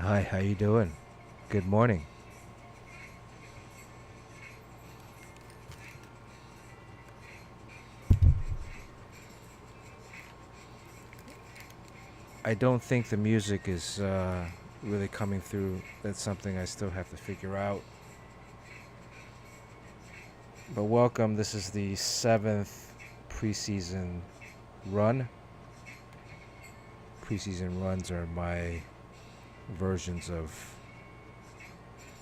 Hi, how you doing? Good morning. I don't think the music is really coming through. That's something I still have to figure out. But welcome. This is the seventh preseason run. Preseason runs are my versions of,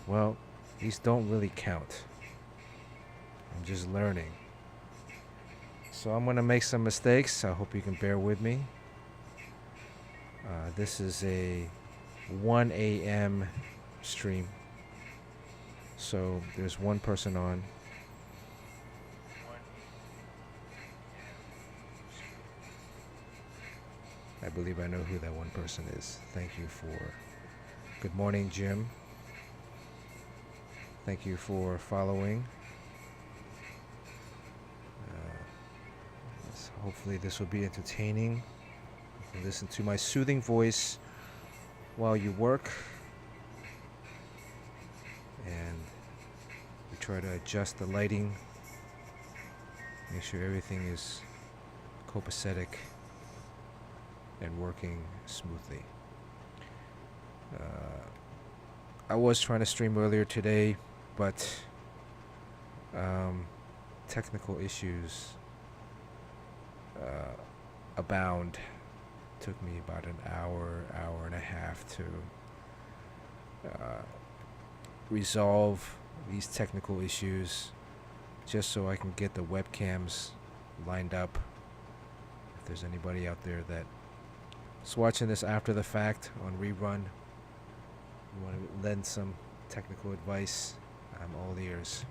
well, these don't really count. I'm just learning. So I'm going to make some mistakes. I hope you can bear with me. This is a 1 a.m. stream. So there's one person on. I believe I know who that one person is. Thank you for. Good morning, Jim. Thank you for following. Hopefully, this will be entertaining. You can listen to my soothing voice while you work. And we try to adjust the lighting, make sure everything is copacetic and working smoothly. I was trying to stream earlier today, but technical issues abound. Took me about an hour and a half to resolve these technical issues just so I can get the webcams lined up. If there's anybody out there that is watching this after the fact on rerun, you want to lend some technical advice, I'm all ears.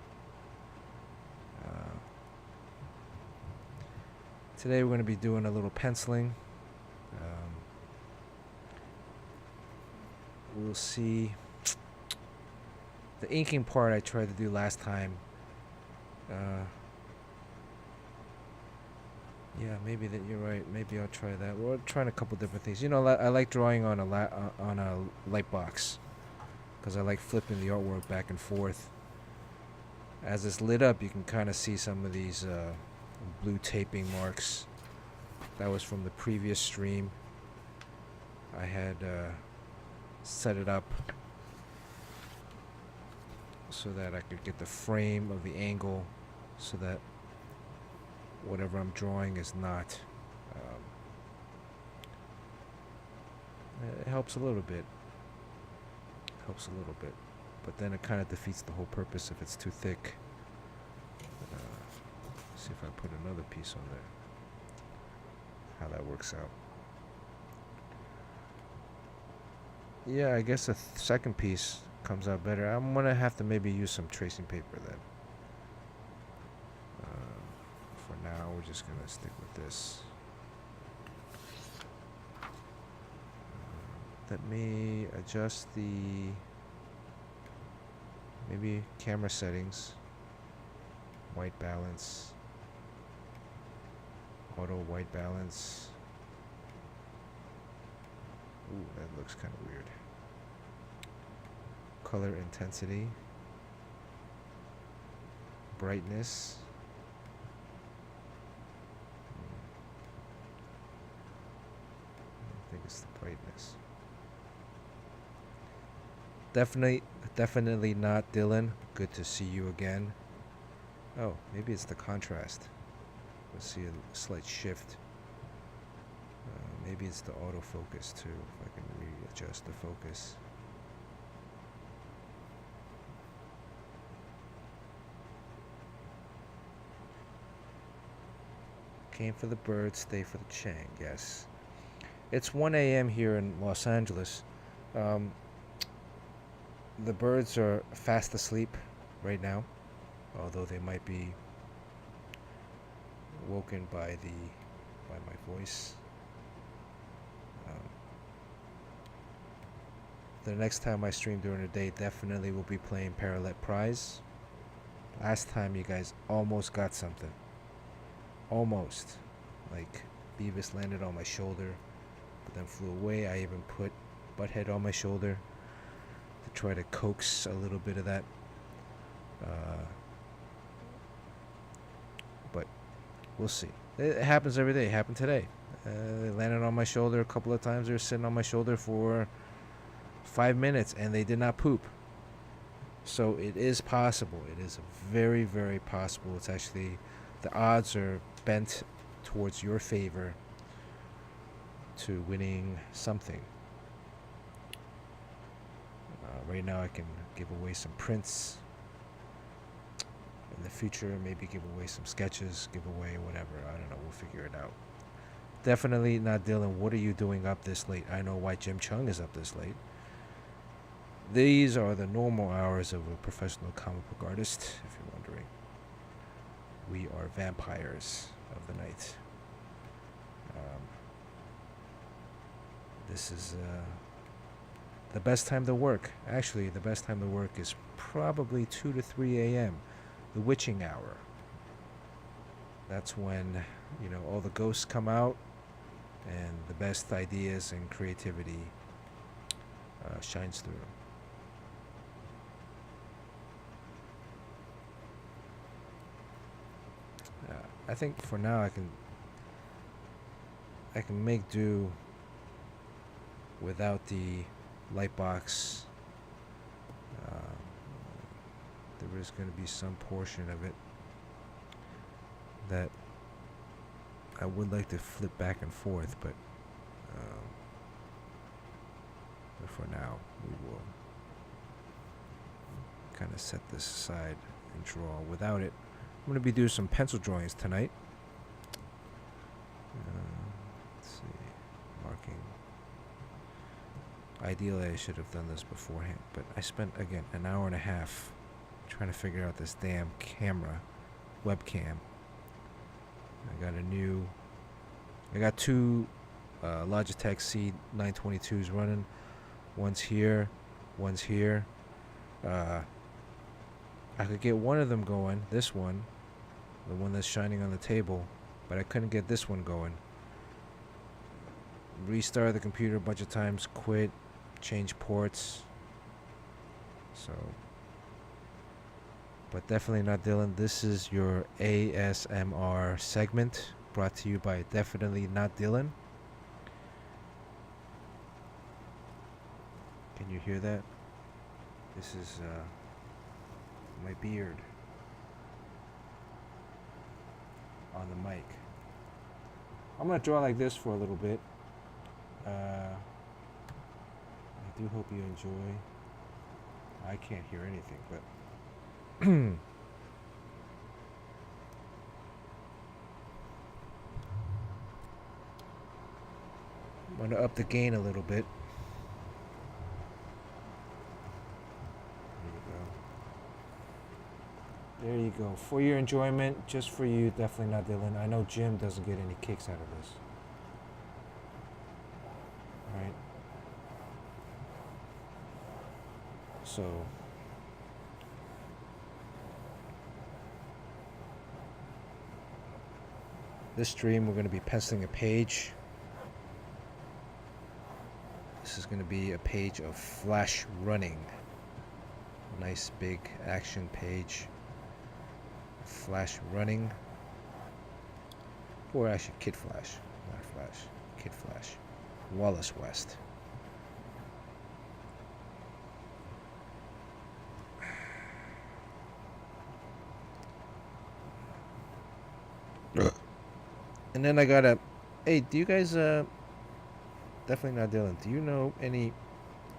Today we're going to be doing a little penciling. We'll see. The inking part I tried to do last time. Yeah, maybe that you're right. Maybe I'll try that. We're trying a couple different things. You know, I like drawing on a light box because I like flipping the artwork back and forth. As it's lit up, you can kind of see some of these blue taping marks. That was from the previous stream. I had set it up so that I could get the frame of the angle so that whatever I'm drawing is not. It helps a little bit. But then it kind of defeats the whole purpose if it's too thick. See if I put another piece on there. How that works out. Yeah, I guess a second piece comes out better. I'm gonna have to maybe use some tracing paper then. For now, we're just gonna stick with this. Let me adjust the maybe camera settings, white balance, auto white balance. Ooh, that looks kind of weird. Color intensity, brightness. I think it's the brightness. Definitely not Dylan. Good to see you again. Oh, maybe it's the contrast. Let's see a slight shift. Maybe it's the autofocus too, if I can readjust the focus. Came for the bird, stay for the chang, yes. It's 1 a.m. here in Los Angeles. The birds are fast asleep right now, although they might be woken by my voice. The next time I stream during the day definitely will be playing Parallel Prize. Last time you guys almost got something. Almost. Like Beavis landed on my shoulder, but then flew away. I even put Butthead on my shoulder. to try to coax a little bit of that. But we'll see. It happens every day. It happened today. They landed on my shoulder a couple of times. They were sitting on my shoulder for 5 minutes, and they did not poop. So it is possible. It is very, very possible. It's actually, the odds are bent towards your favor to winning something. Right now I can give away some prints. In the future, maybe give away some sketches, give away whatever. I don't know. We'll figure it out. Definitely not Dylan. What are you doing up this late? I know why Jim Chung is up this late. These are the normal hours of a professional comic book artist, if you're wondering. We are vampires of the night. This is the best time to work. Actually, the best time to work is probably 2 to 3 a.m., the witching hour. That's when, you know, all the ghosts come out and the best ideas and creativity shines through. I think for now I can make do without the light box. There is going to be some portion of it that I would like to flip back and forth, but for now we will kind of set this aside and draw without it. I'm going to be doing some pencil drawings tonight. Let's see, marking. Ideally, I should have done this beforehand, but I spent, again, an hour and a half trying to figure out this damn camera, webcam. I got two Logitech C922s running. One's here, one's here. I could get one of them going, this one, the one that's shining on the table, but I couldn't get this one going. Restart the computer a bunch of times, quit, change ports. So, but definitely not Dylan. This is your ASMR segment brought to you by Definitely Not Dylan. Can you hear that? This is my beard on the mic. I'm gonna draw like this for a little bit. I do hope you enjoy. I can't hear anything, but I'm gonna up the gain a little bit. There you go. For your enjoyment, just for you, Definitely Not Dylan. I know Jim doesn't get any kicks out of this. Alright. So, this stream, we're going to be penciling a page. This is going to be a page of Flash running. Nice big action page. Flash running, or actually Kid Flash, not Flash, Kid Flash, Wallace West. And then I gotta, hey, do you guys, Definitely Not Dylan, do you know any,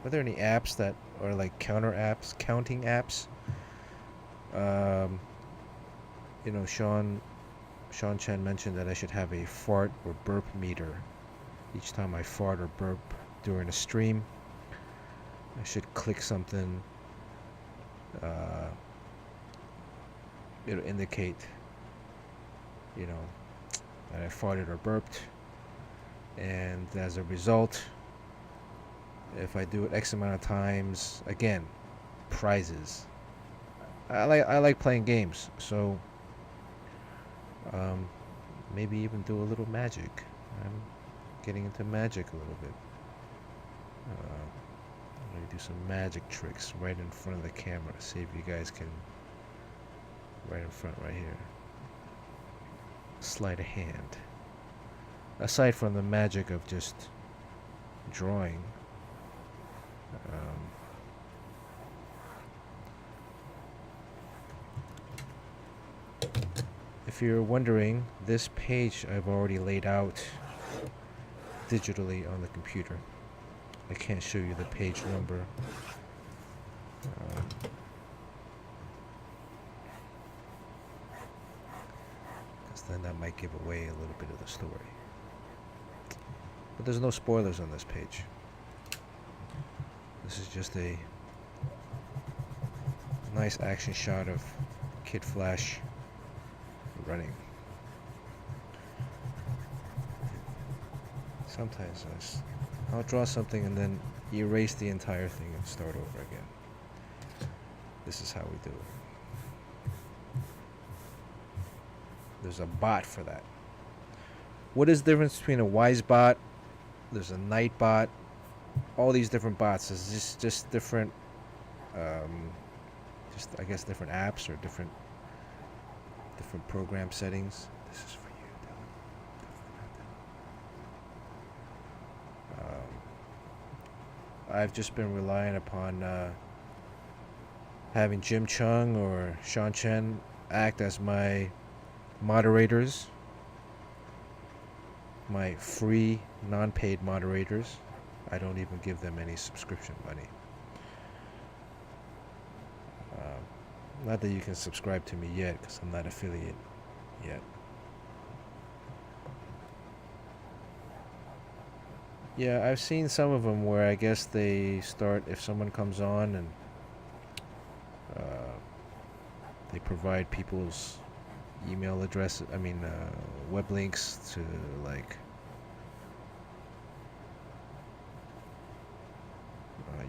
are there any apps that are like counting apps? You know, Sean Chen mentioned that I should have a fart or burp meter. Each time I fart or burp during a stream, I should click something. It'll indicate, you know, that I farted or burped. And as a result, if I do it X amount of times, again, prizes. I like playing games, so maybe even do a little magic. I'm getting into magic a little bit. Let me do some magic tricks right in front of the camera. See if you guys can. Right in front, right here. Sleight of hand. Aside from the magic of just drawing, if you're wondering, this page I've already laid out digitally on the computer. I can't show you the page number. Because then that might give away a little bit of the story. But there's no spoilers on this page. This is just a nice action shot of Kid Flash running. Sometimes I'll draw something and then erase the entire thing and start over again. This is how we do it. There's a bot for that. What is the difference between a wise bot? There's a night bot. All these different bots. It's just different, I guess different apps or different program settings. This is for you, Dylan. I've just been relying upon having Jim Chung or Sean Chen act as my moderators, my free, non-paid moderators. I don't even give them any subscription money. Not that you can subscribe to me yet, because I'm not affiliate yet. Yeah, I've seen some of them where I guess they start, if someone comes on and they provide people's email address, web links to like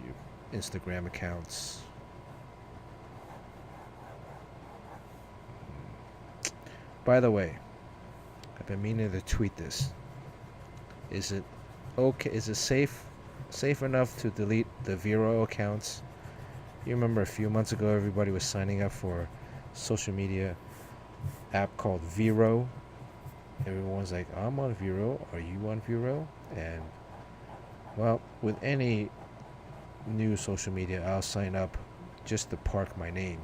your Instagram accounts. By the way, I've been meaning to tweet this. Is it okay? Is it safe enough to delete the Vero accounts? You remember a few months ago, everybody was signing up for a social media app called Vero. Everyone's like, I'm on Vero. Are you on Vero? And well, with any new social media, I'll sign up just to park my name.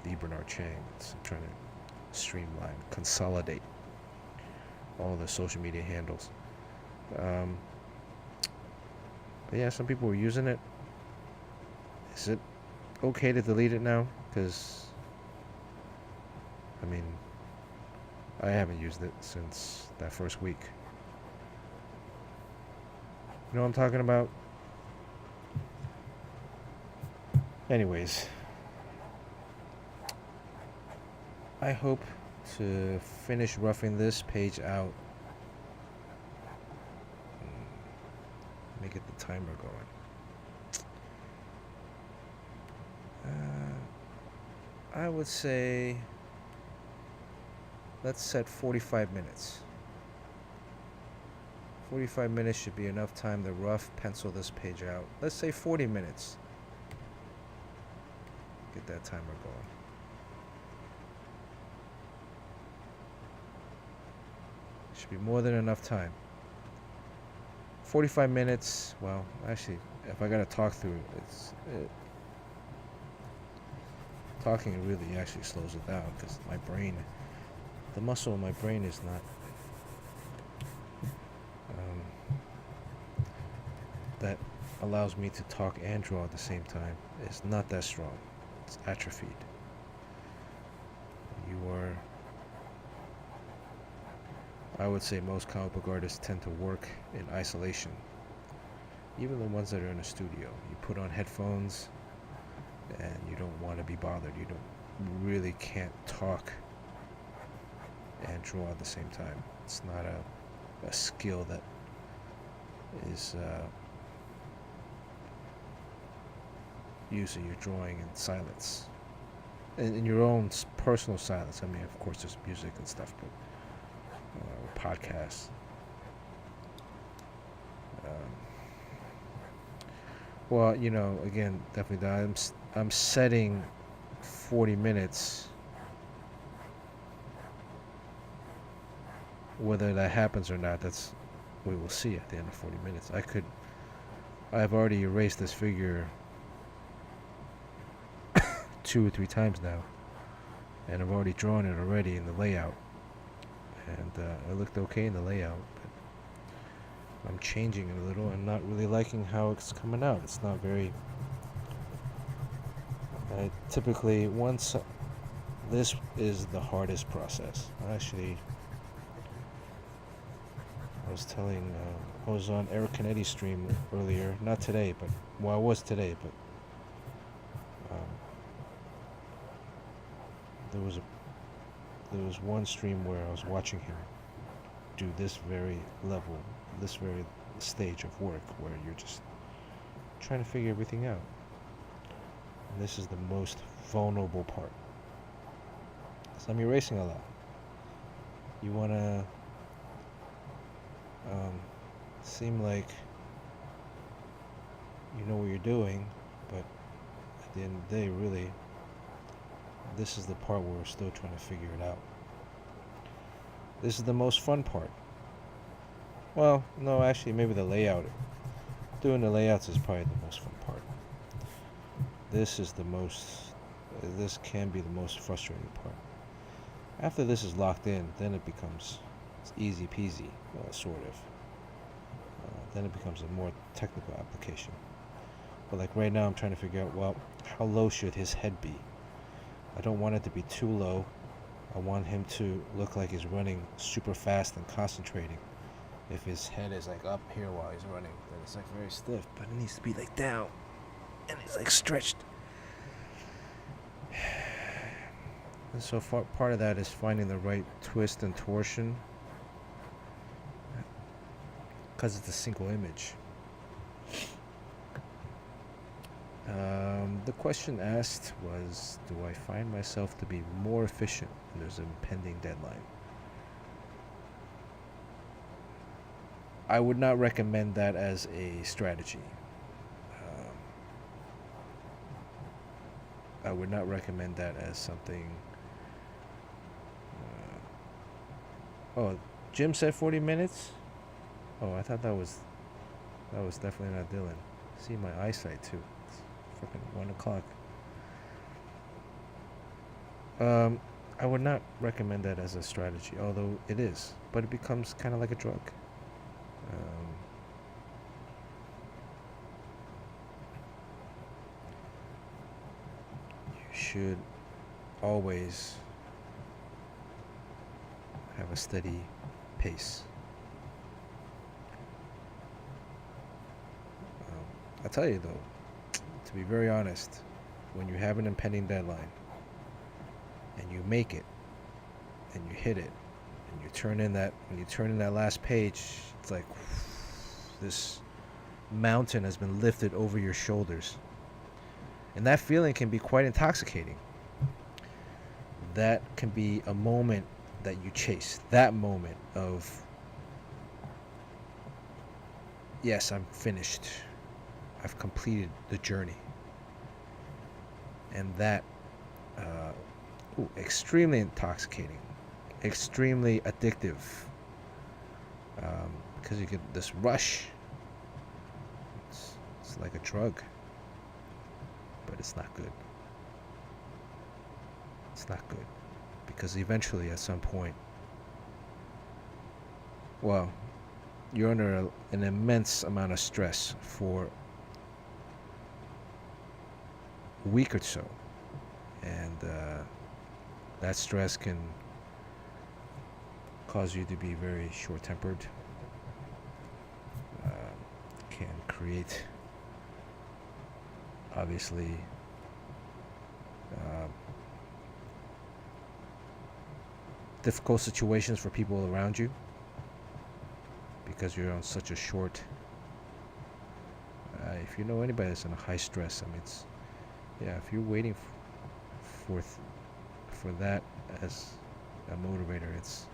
The Bernard Chang. So I'm trying to streamline, consolidate all the social media handles. But yeah, some people were using it. Is it okay to delete it now? Because I haven't used it since that first week. You know what I'm talking about? Anyways, I hope to finish roughing this page out. Make it the timer going. I would say let's set 45 minutes. 45 minutes should be enough time to rough pencil this page out. Let's say 40 minutes. Get that timer going. Should be more than enough time. 45 minutes. Well, actually, if I gotta talk through it, talking really actually slows it down because my brain, the muscle in my brain is not that allows me to talk and draw at the same time. It's not that strong. It's atrophied. I would say most comic book artists tend to work in isolation. Even the ones that are in a studio. You put on headphones and you don't want to be bothered. You really can't talk and draw at the same time. It's not a skill that is using your drawing in silence. In your own personal silence. Of course there's music and stuff, but podcasts. Well, you know, again, definitely. I'm setting 40 minutes. Whether that happens or not, that's we will see at the end of 40 minutes. I've already erased this figure 2 or 3 times now, and I've already drawn it already in the layout, and it looked okay in the layout. But I'm changing it a little. I'm not really liking how it's coming out. It's not very. Typically, once this is the hardest process. Actually, I was on Eric Canetti's stream earlier, not today, but well, I was today, but there was one stream where I was watching him do this very level, this very stage of work where you're just trying to figure everything out. And this is the most vulnerable part. So I'm erasing a lot. You want to seem like you know what you're doing, but at the end of the day, really, this is the part where we're still trying to figure it out. This is the most fun part. Well, no, actually, maybe the layout. Doing the layouts is probably the most fun part. This can be the most frustrating part. After this is locked in, then it becomes easy peasy, sort of. Then it becomes a more technical application. But like right now, I'm trying to figure out, well, how low should his head be? I don't want it to be too low. I want him to look like he's running super fast and concentrating. If his head is like up here while he's running, then it's like very stiff. But it needs to be like down, and it's like stretched. And so part of that is finding the right twist and torsion, because it's a single image. The question asked was, do I find myself to be more efficient when there's an impending deadline? I would not recommend that as a strategy. I would not recommend that as something. Oh, Jim said 40 minutes? Oh, I thought that was definitely not Dylan. See my eyesight too. It's freaking 1 o'clock. I would not recommend that as a strategy, although it is, but it becomes kind of like a drug. You should always have a steady pace. I'll tell you though, to be very honest, when you have an impending deadline and you make it and you hit it and when you turn in that last page, it's like this mountain has been lifted over your shoulders. And that feeling can be quite intoxicating. That can be a moment that you chase. That moment of, yes, I'm finished. I've completed the journey. And that, extremely intoxicating, extremely addictive, because you get this rush. It's like a drug, but it's not good. It's not good, because eventually, at some point, well, you're under an immense amount of stress for a week or so, and that stress can cause you to be very short-tempered, can create, obviously, difficult situations for people around you, because you're on such a short, if you know anybody that's in a high stress, I mean, it's, yeah, if you're waiting for that as a motivator, it's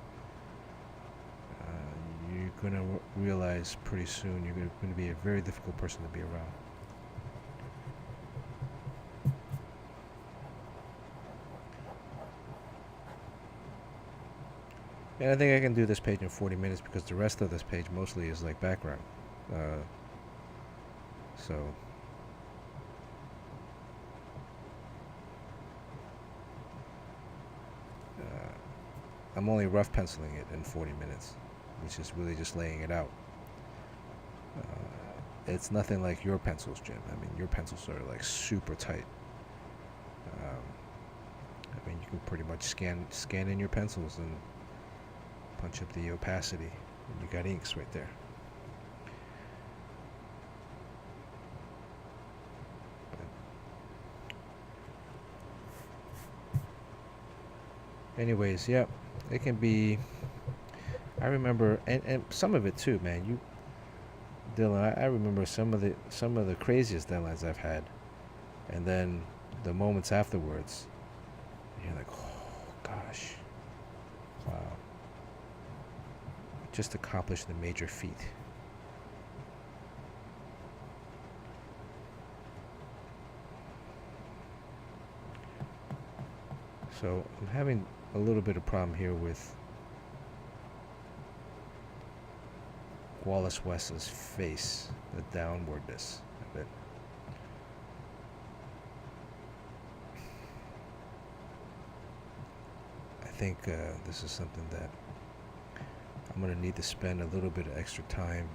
you're gonna realize pretty soon you're gonna be a very difficult person to be around. And I think I can do this page in 40 minutes because the rest of this page mostly is like background. Uh, so I'm only rough penciling it in 40 minutes, which is really just laying it out. It's nothing like your pencils, Jim. I mean, your pencils are like super tight. I mean, you can pretty much scan in your pencils and punch up the opacity, and you got inks right there. Anyways, yeah, it can be. I remember, and some of it too, man. Dylan, I remember some of the craziest deadlines I've had, and then the moments afterwards, you're like, oh gosh, wow, just accomplished a major feat. So I'm having a little bit of problem here with Wallace West's face, the downwardness of it. I think this is something that I'm going to need to spend a little bit of extra time.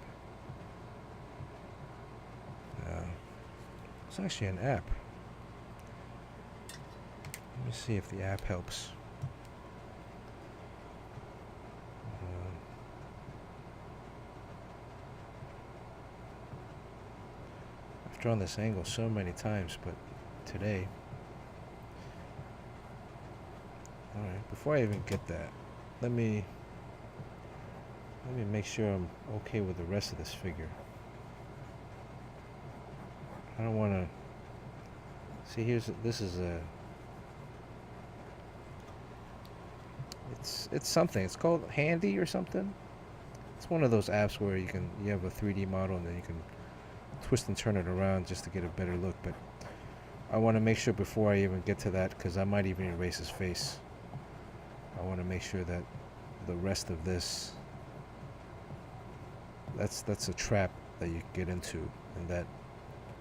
It's actually an app. Let me see if the app helps. I've drawn this angle so many times, but today... Alright, before I even get that, let me make sure I'm okay with the rest of this figure. I don't want to... See, this is a... It's something. It's called Handy or something. It's one of those apps where you have a 3D model and then you can twist and turn it around just to get a better look. But I want to make sure before I even get to that, because I might even erase his face. I want to make sure that the rest of this, that's a trap that you get into, and that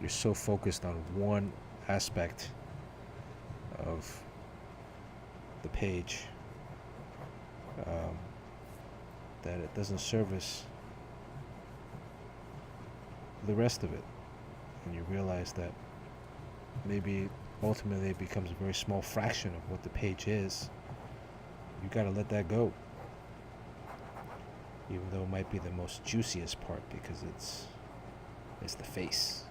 you're so focused on one aspect of the page that it doesn't service the rest of it, and you realize that maybe ultimately it becomes a very small fraction of what the page is. You gotta let that go, even though it might be the most juiciest part because it's the face.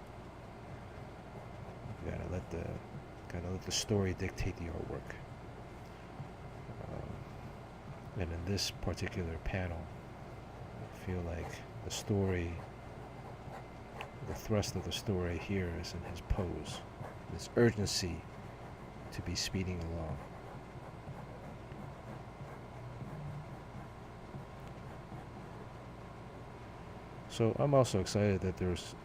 You gotta let the story dictate the artwork. And in this particular panel, I feel like the story, the thrust of the story here is in his pose, this urgency to be speeding along. So I'm also excited that there's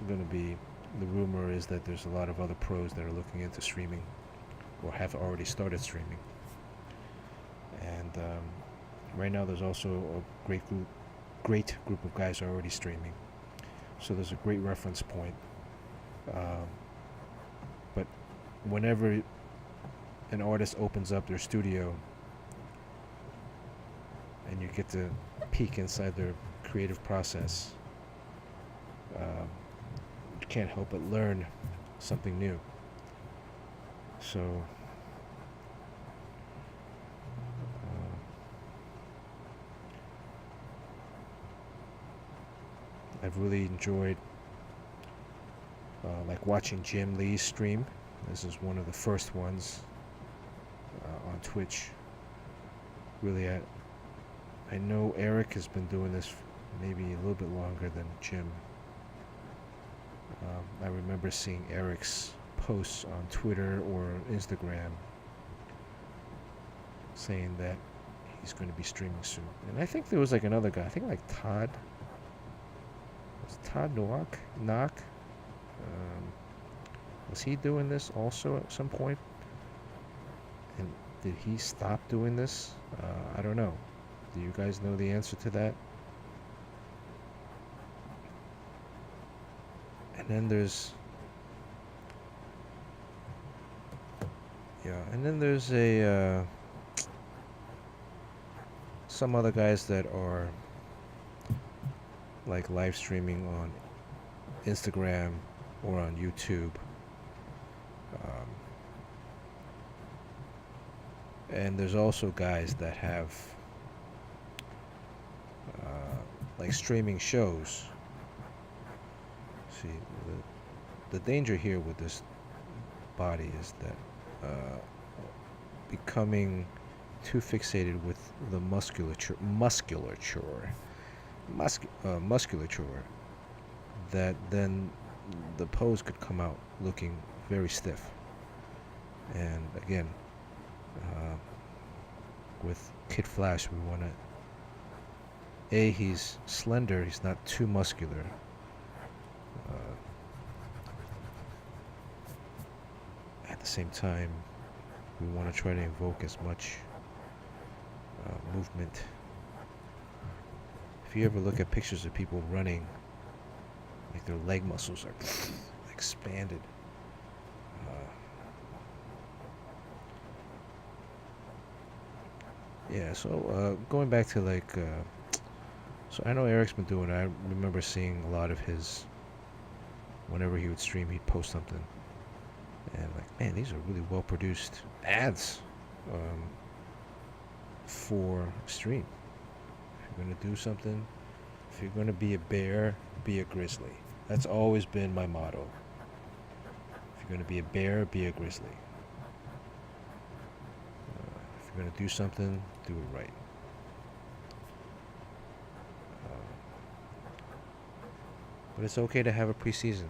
going to be, the rumor is that there's a lot of other pros that are looking into streaming or have already started streaming. And right now there's also a great group of guys already streaming. So there's a great reference point. But whenever an artist opens up their studio and you get to peek inside their creative process, you can't help but learn something new. So I've really enjoyed like watching Jim Lee's stream. This is one of the first ones on Twitch. Really, I know Eric has been doing this maybe a little bit longer than Jim. I remember seeing Eric's posts on Twitter or Instagram saying that he's going to be streaming soon. And I think there was like another guy, I think like Todd. Was Todd Knock? Was he doing this also at some point? And did he stop doing this? I don't know. Do you guys know the answer to that? And then there's a some other guys that are like live streaming on Instagram or on YouTube. Um, and there's also guys that have like streaming shows. See, the danger here with this body is that becoming too fixated with the musculature, that then the pose could come out looking very stiff. And again, with Kid Flash, we want to, he's slender, he's not too muscular. At the same time, we want to try to invoke as much movement. If you ever look at pictures of people running, like their leg muscles are expanded. Yeah, so going back to like, so I know Eric's been doing it. I remember seeing a lot of his, whenever he would stream, he'd post something. And like, man, these are really well produced ads for stream. If you're gonna do something, if you're gonna be a bear, be a grizzly. That's always been my motto. If you're gonna be a bear, be a grizzly. If you're gonna do something, do it right. But it's okay to have a preseason.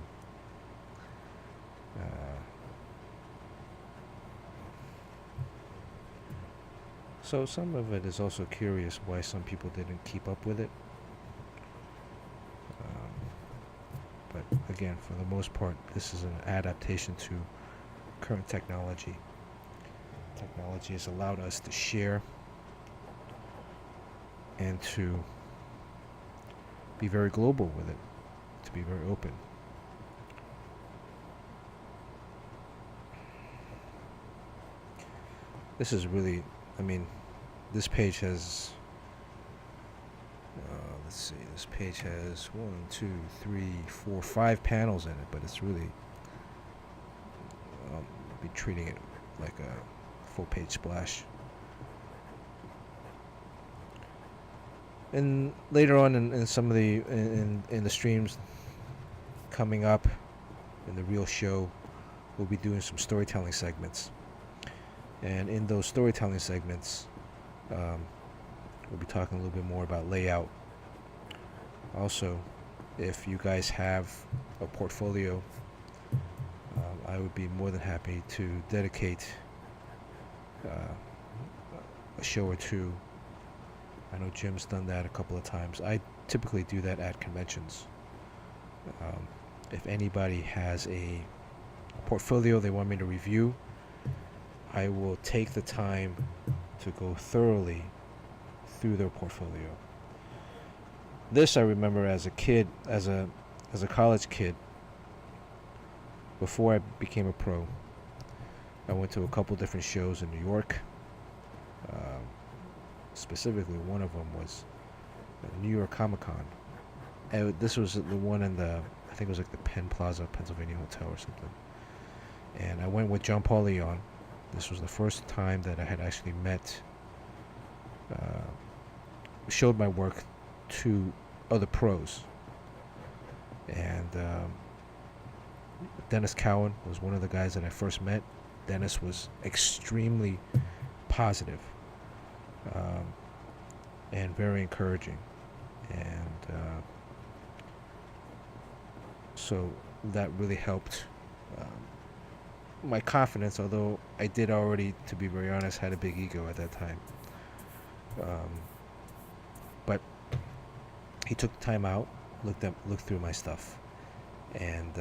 So some of it is also curious why some people didn't keep up with it. But again, for the most part, this is an adaptation to current technology. Technology has allowed us to share and to be very global with it, to be very open. This is really, I mean, this page has, let's see, this page has 5 panels in it, but it's really, I'll be treating it like a full page splash. And later on in some of the, in the streams coming up, in the real show, we'll be doing some storytelling segments. And in those storytelling segments, we'll be talking a little bit more about layout. Also, if you guys have a portfolio, I would be more than happy to dedicate a show or two. I know Jim's done that a couple of times. I typically do that at conventions. If anybody has a portfolio they want me to review, I will take the time to go thoroughly through their portfolio. This I remember as a kid, as a college kid, before I became a pro. I went to a couple different shows in New York. Specifically, one of them was New York Comic Con. And this was the one in the, I think it was like the Penn Plaza, Pennsylvania Hotel or something. And I went with John Paul Leon. This was the first time that I had actually met, showed my work to other pros. And Dennis Cowan was one of the guys that I first met. Dennis was extremely positive, and very encouraging. And so that really helped my confidence, although I did already, to be very honest, had a big ego at that time. But he took the time out, looked through my stuff, and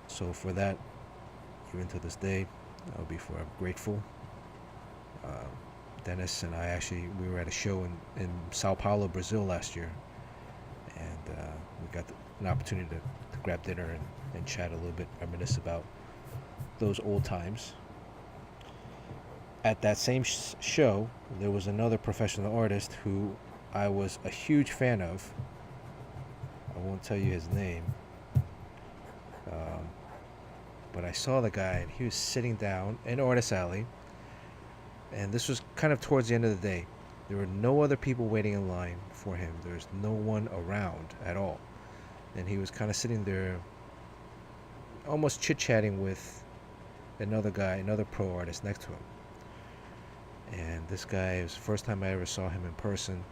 so for that, even to this day, I'll be forever grateful. Dennis and I we were at a show in Sao Paulo, Brazil last year, and we got an opportunity to grab dinner and chat a little bit, reminisce about those old times. At that same show, there was another professional artist who I was a huge fan of. I won't tell you his name, but I saw the guy, and he was sitting down in Artist Alley, and this was kind of towards the end of the day. There were no other people waiting in line for him. There's no one around at all, and he was kind of sitting there, almost chit-chatting with another guy, another pro artist next to him. And this guy, it was the first time I ever saw him in person.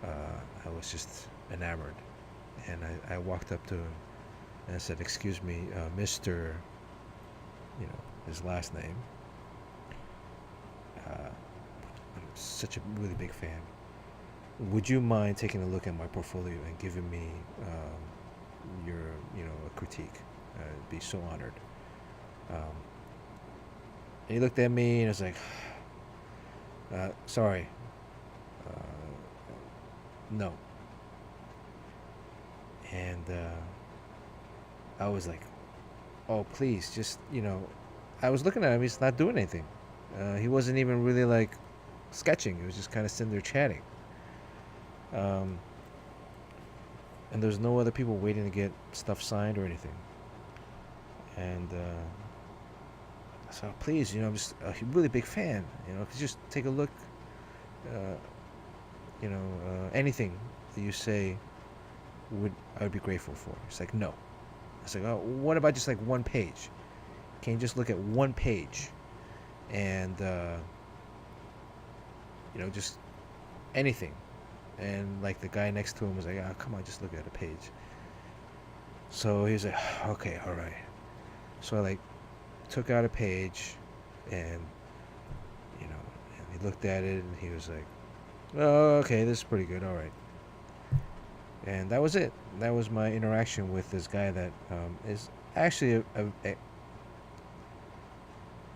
I was just enamored, and I walked up to him and I said, "Excuse me, Mr. His last name. I'm such a really big fan. Would you mind taking a look at my portfolio and giving me your, a critique? I'd be so honored." And he looked at me and was like, "Sorry, no." And I was like, "Oh, please, just, I was looking at him. He's not doing anything. He wasn't even really like sketching. He was just kind of sitting there chatting. And there's no other people waiting to get stuff signed or anything. And I said, please, I'm just a really big fan. Could you just take a look. Anything that you say I would be grateful for." He's like, "No." I was like, "Oh, what about just like one page? Can you just look at one page and just anything?" And like the guy next to him was like, "Oh, come on, just look at a page." So he was like, "Okay, all right." So I like took out a page, and and he looked at it, and he was like, "Oh, okay, this is pretty good, all right." And that was it. That was my interaction with this guy that is actually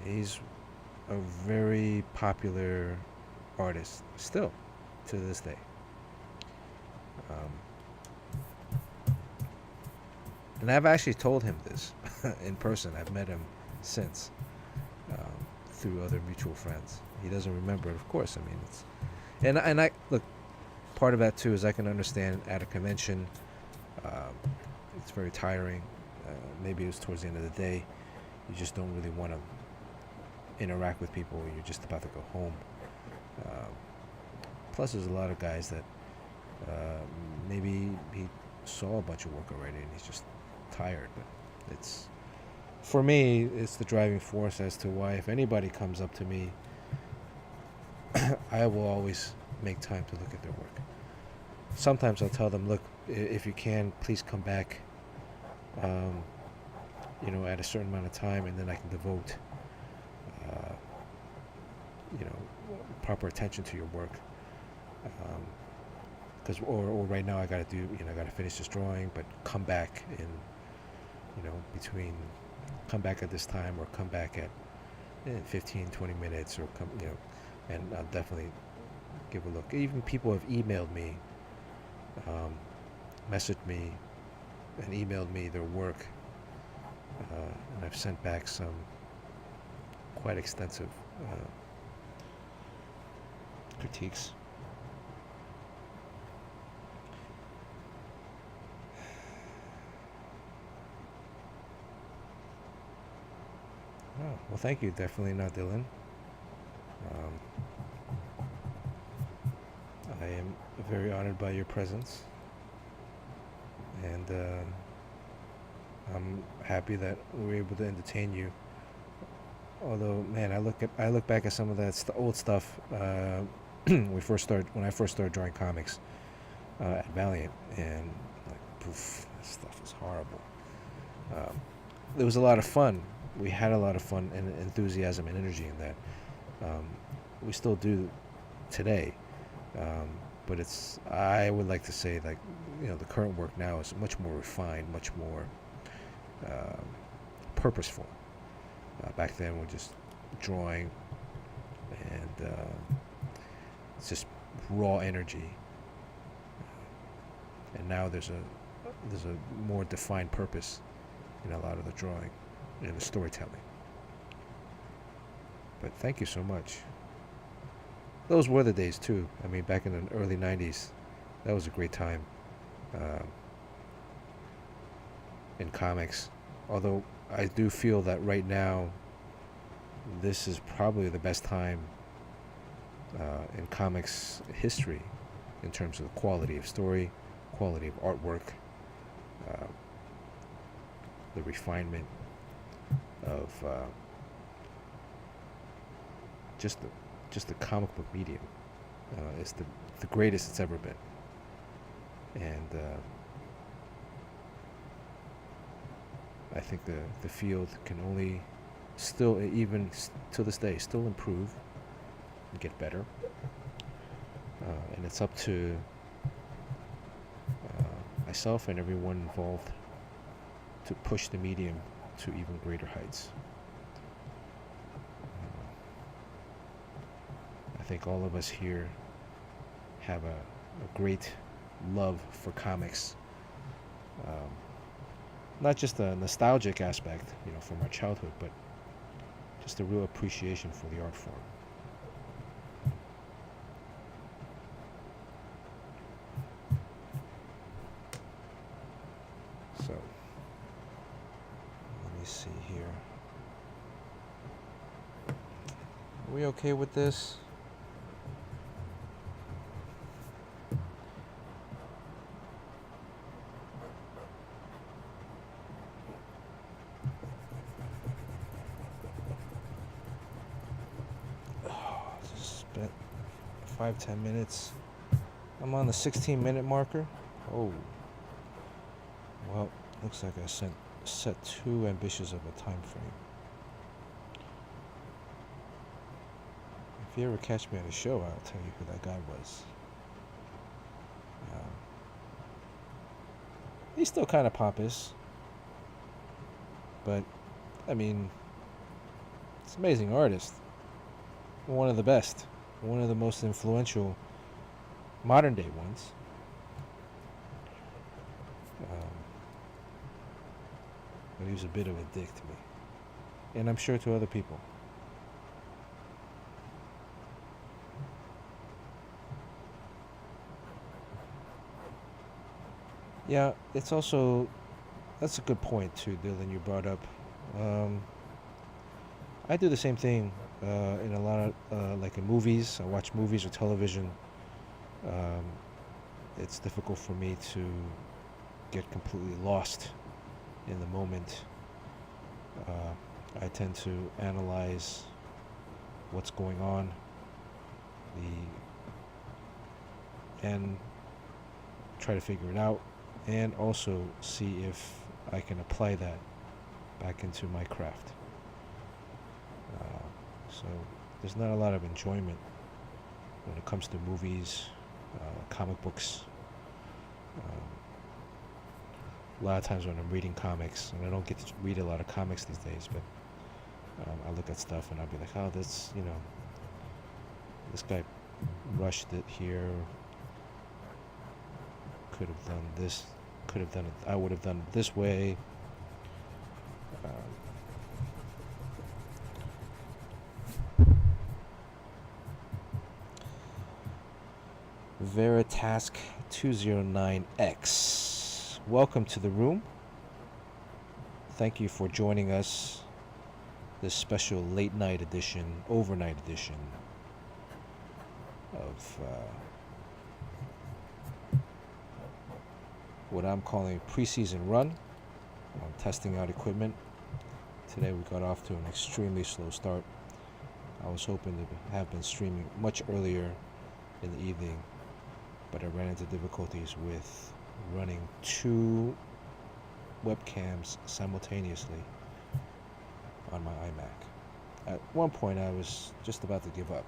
he's a very popular artist still to this day. And I've actually told him this in person. I've met him since through other mutual friends. He doesn't remember it, of course. I mean, and I look. Part of that too is I can understand at a convention, it's very tiring. Maybe it was towards the end of the day. You just don't really want to interact with people. You're just about to go home. Plus, there's a lot of guys that maybe he saw a bunch of work already and he's just tired. But for me, it's the driving force as to why, if anybody comes up to me, I will always make time to look at their work. Sometimes I'll tell them, "Look, if you can, please come back at a certain amount of time, and then I can devote proper attention to your work, because or right now I got to finish this drawing, but come back in come back at this time, or come back at 15-20 minutes, or come and I'll definitely give a look." Even people have emailed me, messaged me, and emailed me their work, and I've sent back some quite extensive critiques. Oh, well, thank you. Definitely not Dylan. I am very honored by your presence, and I'm happy that we were able to entertain you. Although, man, I look back at some of that old stuff when I first started drawing comics at Valiant, and like, poof, this stuff is horrible. It was a lot of fun. We had a lot of fun and enthusiasm and energy in that. We still do today. But I would like to say, like, the current work now is much more refined, much more purposeful. Back then, we're just drawing and It's just raw energy, and now there's a more defined purpose in a lot of the drawing and the storytelling. But thank you so much. Those were the days too. I mean, back in the early '90s, that was a great time in comics. Although I do feel that right now, this is probably the best time in comics history in terms of the quality of story, quality of artwork, the refinement of just the comic book medium. It's the greatest it's ever been, and I think the field can only still, even to this day, still improve and get better, and it's up to myself and everyone involved to push the medium to even greater heights. I think all of us here have a great love for comics. Not just the nostalgic aspect, from our childhood, but just a real appreciation for the art form. So, let me see here. Are we okay with this? Spent 5-10 minutes. I'm on the 16-minute marker. Oh. Well, looks like I set too ambitious of a time frame. If you ever catch me at a show, I'll tell you who that guy was. He's still kind of pompous, but I mean, it's an amazing artist. One of the best, one of the most influential modern day ones. But he was a bit of a dick to me, and I'm sure to other people. Yeah, it's also, that's a good point too, Dylan, you brought up. I do the same thing in a lot of, like in movies. I watch movies or television. It's difficult for me to get completely lost in the moment. I tend to analyze what's going on, and try to figure it out, and also see if I can apply that back into my craft. So there's not a lot of enjoyment when it comes to movies, comic books. A lot of times when I'm reading comics, and I don't get to read a lot of comics these days, but I look at stuff and I'll be like, oh, this guy rushed it here, could have done this, could have done it, I would have done it this way. Veritask 209X. Welcome to the room. Thank you for joining us this special late night edition, overnight edition of what I'm calling Preseason Run. I'm testing out equipment. Today we got off to an extremely slow start. I was hoping to have been streaming much earlier in the evening, but I ran into difficulties with running 2 webcams simultaneously on my iMac. At one point I was just about to give up.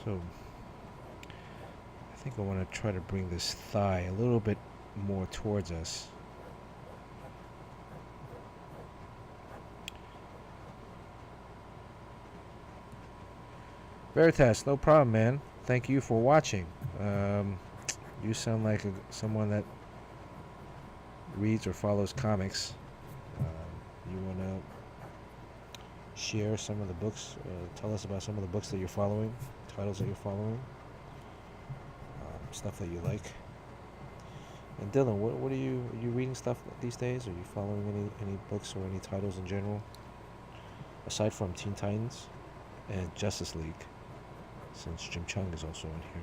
So I think I want to try to bring this thigh a little bit more towards us. Veritas, no problem, man. Thank you for watching. You sound like someone that reads or follows comics. You want to share some of the books? Tell us about some of the books that you're following, titles that you're following, stuff that you like. And Dylan, what are you reading stuff these days? Are you following any books or any titles in general, aside from Teen Titans and Justice League, since Jim Chung is also in here?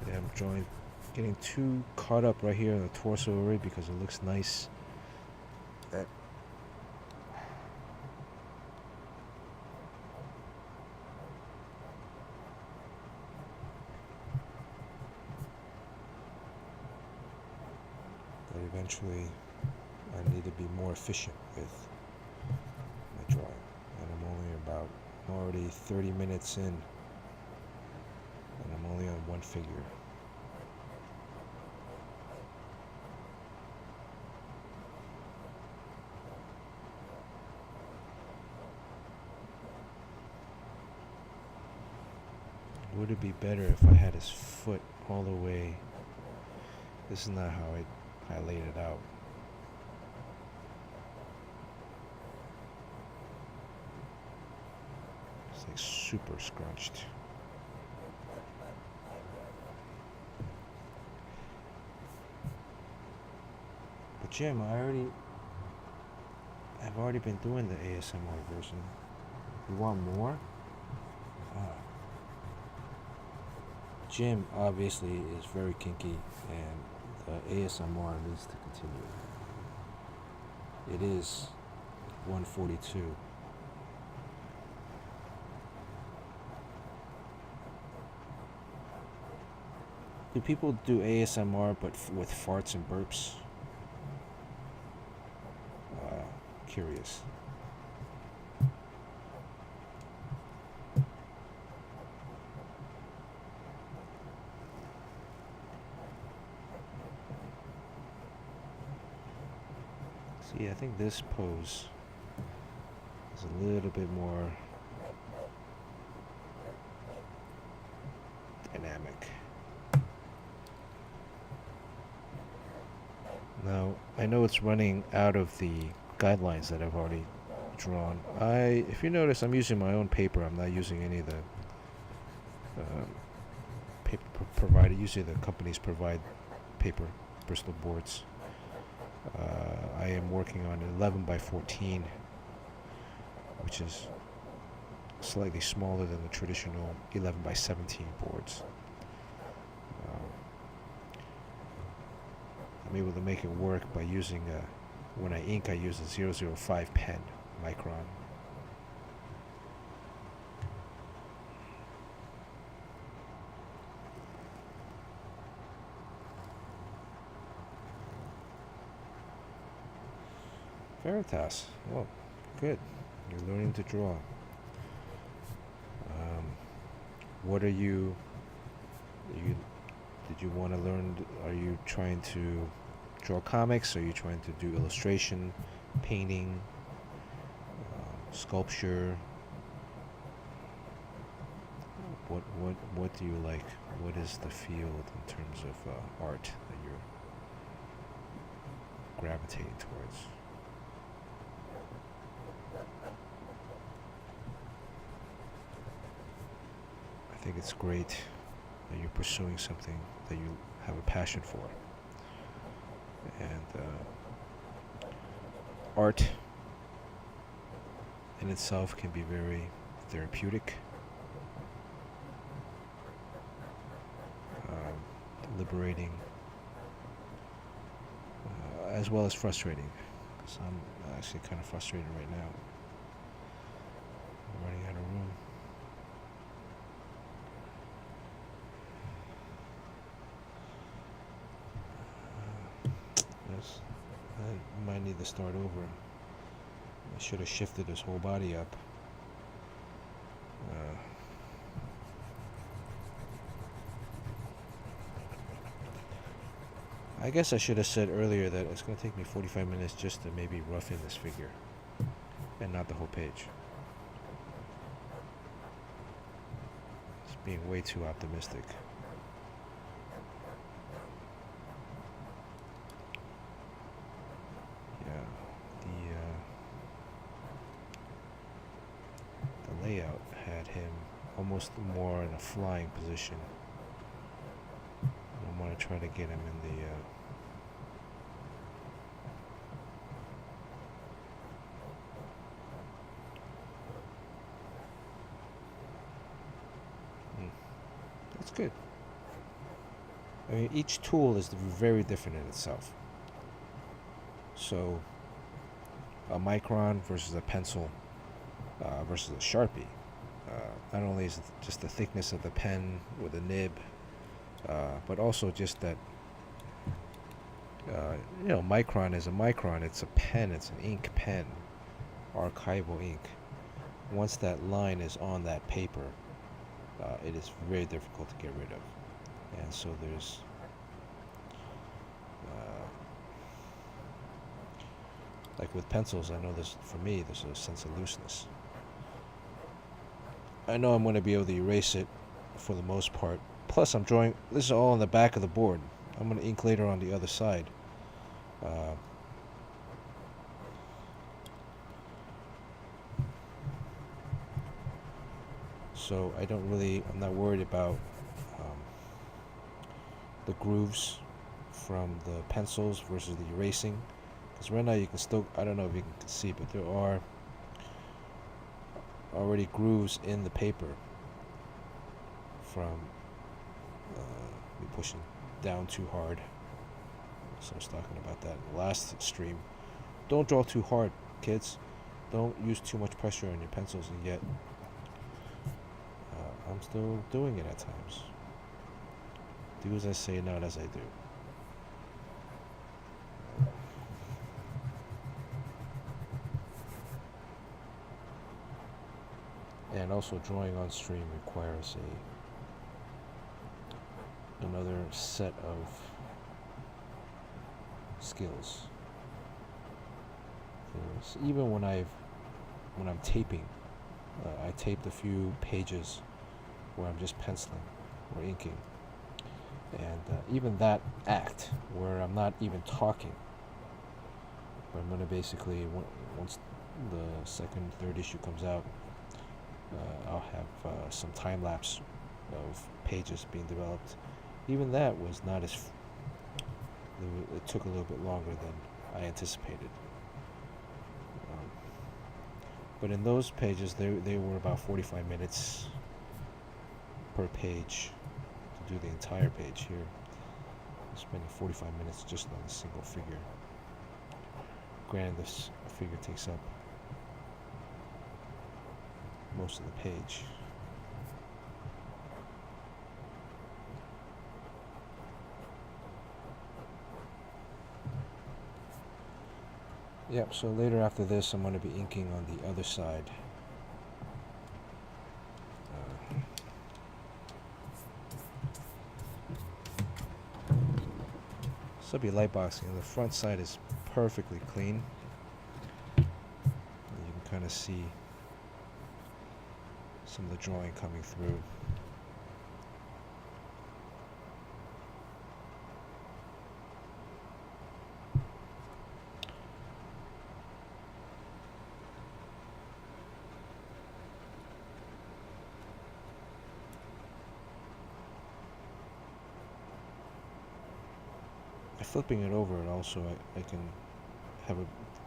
Yeah, I'm getting too caught up right here in the torso area because it looks nice. That eventually I need to be more efficient with my drawing, and I'm already 30 minutes in, and I'm only on one figure. Would it be better if I had his foot all the way? This is not how I laid it out. It's like super scrunched. But Jim, I've already been doing the ASMR version. You want more? Jim obviously is very kinky, and the ASMR needs to continue. It is 1:42. Do people do ASMR but with farts and burps? Curious. See, I think this pose is a little bit more dynamic. Now, I know it's running out of the guidelines that I've already drawn. If you notice, I'm using my own paper. I'm not using any of the paper provided. Usually the companies provide paper, Bristol boards. I am working on 11 by 14, which is slightly smaller than the traditional 11 by 17 boards. I'm able to make it work by using when I ink, I use a 005 pen, micron. Veritas. Well, good. You're learning to draw. What are you? Did you want to learn? Are you trying to draw comics? Are you trying to do illustration, painting, sculpture? What do you like? What is the field in terms of art that you're gravitating towards? I think it's great that you're pursuing something that you have a passion for. And art in itself can be very therapeutic, liberating, as well as frustrating. So I'm actually kind of frustrated right now. I'm running out of room. I might need to start over. I should have shifted this whole body up. I guess I should have said earlier that it's going to take me 45 minutes just to maybe rough in this figure and not the whole page. It's being way too optimistic. Yeah, the layout had him almost more in a flying position. I want to try to get him in the that's good. I mean, each tool is very different in itself. So, a micron versus a pencil versus a Sharpie. Not only is it just the thickness of the pen with a nib, but also just that, micron is a micron. It's a pen. It's an ink pen, archival ink. Once that line is on that paper, it is very difficult to get rid of. And so there's like with pencils, I know for me, there's a sense of looseness. I know I'm going to be able to erase it for the most part. Plus, I'm drawing, this is all on the back of the board. I'm going to ink later on the other side. So I'm not worried about the grooves from the pencils versus the erasing. Because right now you can still, I don't know if you can see, but there are already grooves in the paper from me pushing down too hard. So I was talking about that in the last stream. Don't draw too hard, kids. Don't use too much pressure on your pencils, and yet I'm still doing it at times. Do as I say, not as I do. And also, drawing on stream requires another set of skills. Even when I'm taping, I taped a few pages where I'm just penciling or inking, and even that act where I'm not even talking, but I'm going to basically, once the second, third issue comes out, I'll have some time lapse of pages being developed. Even that was not as it took a little bit longer than I anticipated. But in those pages, they were about 45 minutes per page to do the entire page. Here, I'm spending 45 minutes just on a single figure. Granted, this figure takes up most of the page. Yep, so later after this, I'm going to be inking on the other side. This will be light boxing. The front side is perfectly clean. You can kind of see some of the drawing coming through. Flipping it over, and also I can have a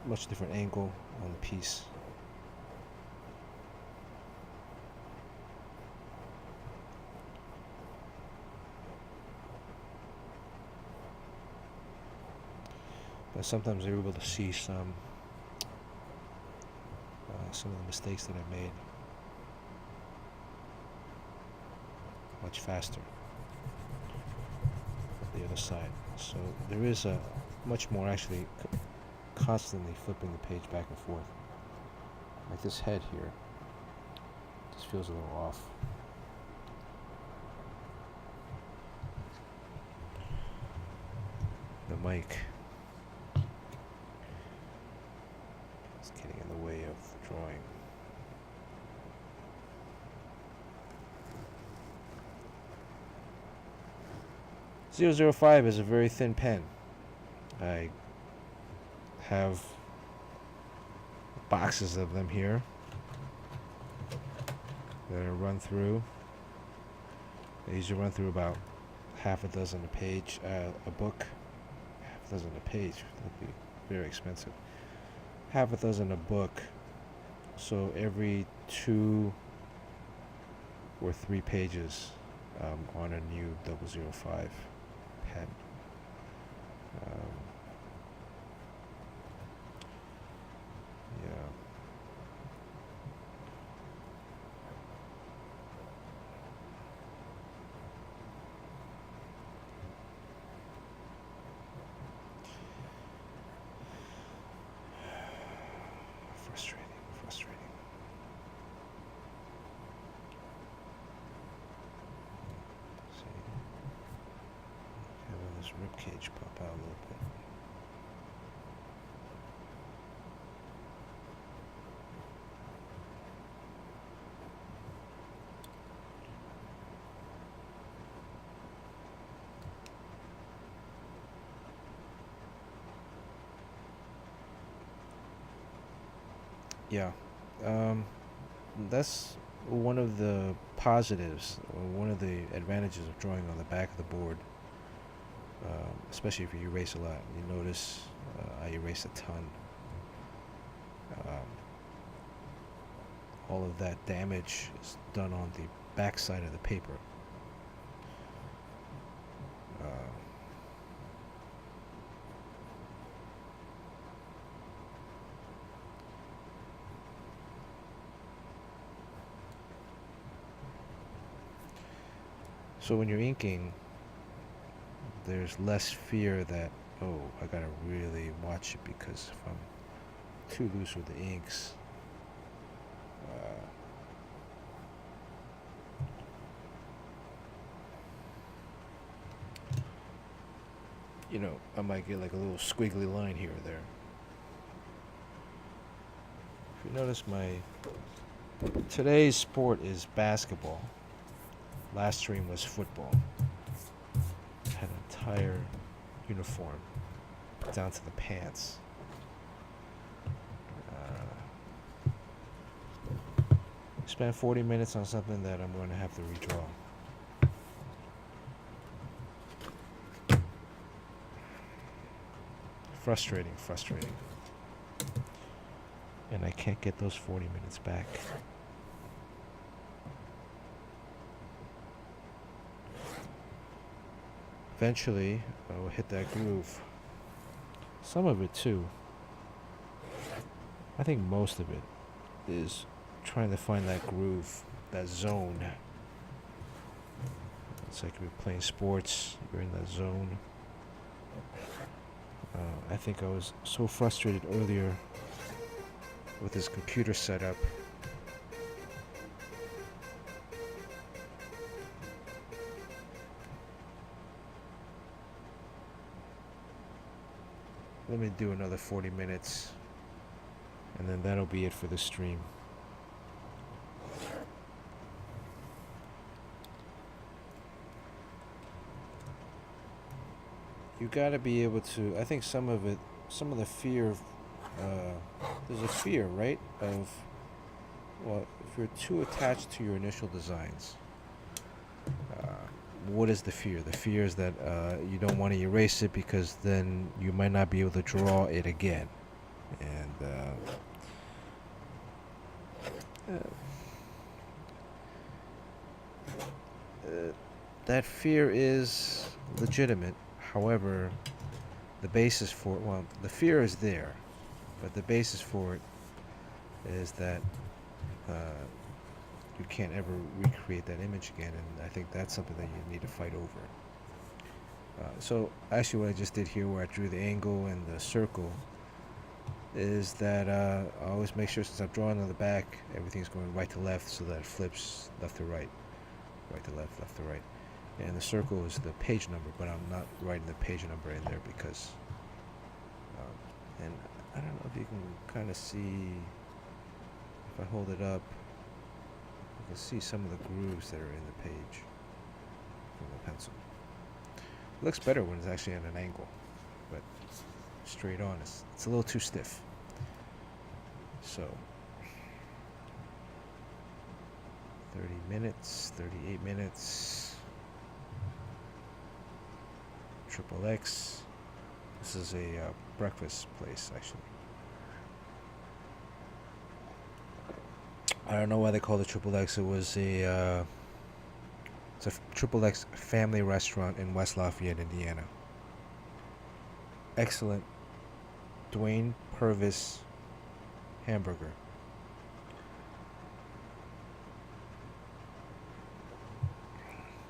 much different angle on the piece. But sometimes you're able to see some of the mistakes that I made much faster the other side. So there is a much more actually constantly flipping the page back and forth. Like this head here, to This feels a little off. The mic is getting in the way of drawing. 005 is a very thin pen. I have boxes of them here that I run through. I usually run through about half a dozen a page, a book. Half a dozen a page, that'd be very expensive. Half a dozen a book. So every 2 or 3 pages on a new 005 pen. Yeah. Frustrating. See, having this rib cage pop out a little bit. Yeah, that's one of the positives, or one of the advantages of drawing on the back of the board, especially if you erase a lot. You notice I erase a ton. All of that damage is done on the back side of the paper. So when you're inking, there's less fear that, oh, I gotta really watch it, because if I'm too loose with the inks, you know, I might get like a little squiggly line here or there. If you notice, today's sport is basketball. Last stream was football. Had an entire uniform down to the pants. Spent 40 minutes on something that I'm going to have to redraw. Frustrating. And I can't get those 40 minutes back. Eventually, I will hit that groove. Some of it too. I think most of it is trying to find that groove, that zone. It's like you're playing sports, you're in that zone. I think I was so frustrated earlier with this computer setup. Let me do another 40 minutes, and then that'll be it for the stream. You gotta be able to, I think some of the fear, there's a fear, right, of, well, if you're too attached to your initial designs, what is the fear? The fear is that you don't want to erase it, because then you might not be able to draw it again. And that fear is legitimate. However, the basis for it, well, the fear is there, but the basis for it is that you can't ever recreate that image again, and I think that's something that you need to fight over. So actually what I just did here, where I drew the angle and the circle, is that I always make sure, since I'm drawing on the back, everything's going right to left so that it flips left to right, right to left, left to right. And the circle is the page number, but I'm not writing the page number in there because, and I don't know if you can kind of see, if I hold it up, you can see some of the grooves that are in the page from the pencil. It looks better when it's actually at an angle, but straight on, it's a little too stiff. So 30 minutes, 38 minutes, Triple X. This is a breakfast place, actually. I don't know why they called it Triple X. It was it's a Triple X family restaurant in West Lafayette, Indiana. Excellent Dwayne Purvis hamburger.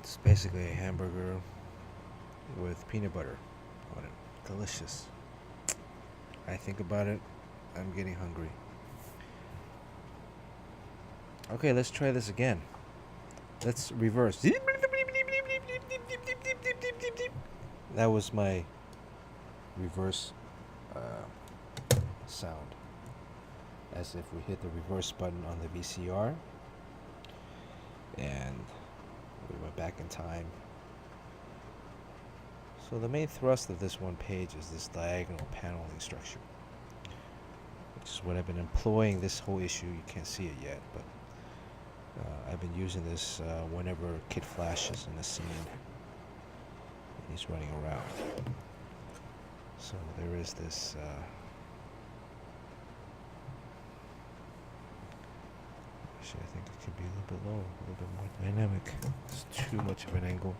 It's basically a hamburger with peanut butter on it. Delicious. I think about it, I'm getting hungry. Okay, let's try this again. Let's reverse. That was my reverse sound. As if we hit the reverse button on the VCR and we went back in time. So the main thrust of this one page is this diagonal paneling structure, which is what I've been employing this whole issue. You can't see it yet, but I've been using this whenever Kid Flash is in a scene and he's running around. So there is this actually, I think it could be a little bit lower, a little bit more dynamic. It's too much of an angle.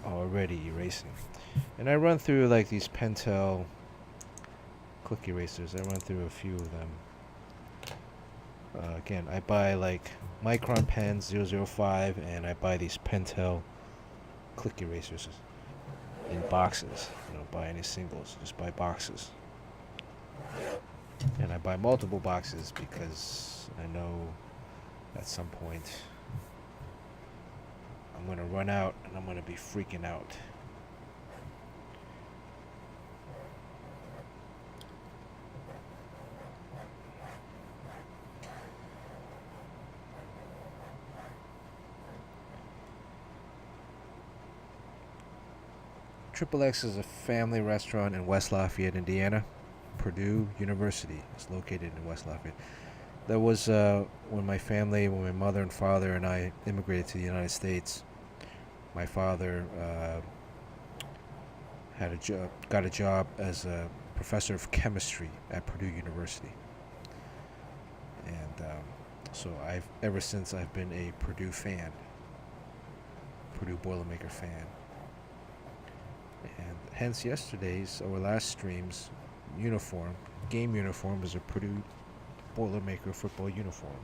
Already erasing. And I run through like these Pentel click erasers. I run through a few of them. Again, I buy like Micron pens 005, and I buy these Pentel click erasers in boxes. I don't buy any singles, just buy boxes. And I buy multiple boxes because I know at some point I'm going to run out and I'm going to be freaking out. Triple X is a family restaurant in West Lafayette, Indiana. Purdue University is located in West Lafayette. That was when my mother and father and I immigrated to the United States. My father got a job as a professor of chemistry at Purdue University, and so ever since I've been a Purdue fan, Purdue Boilermaker fan, and hence yesterday's or last stream's game uniform is a Purdue Boilermaker football uniform.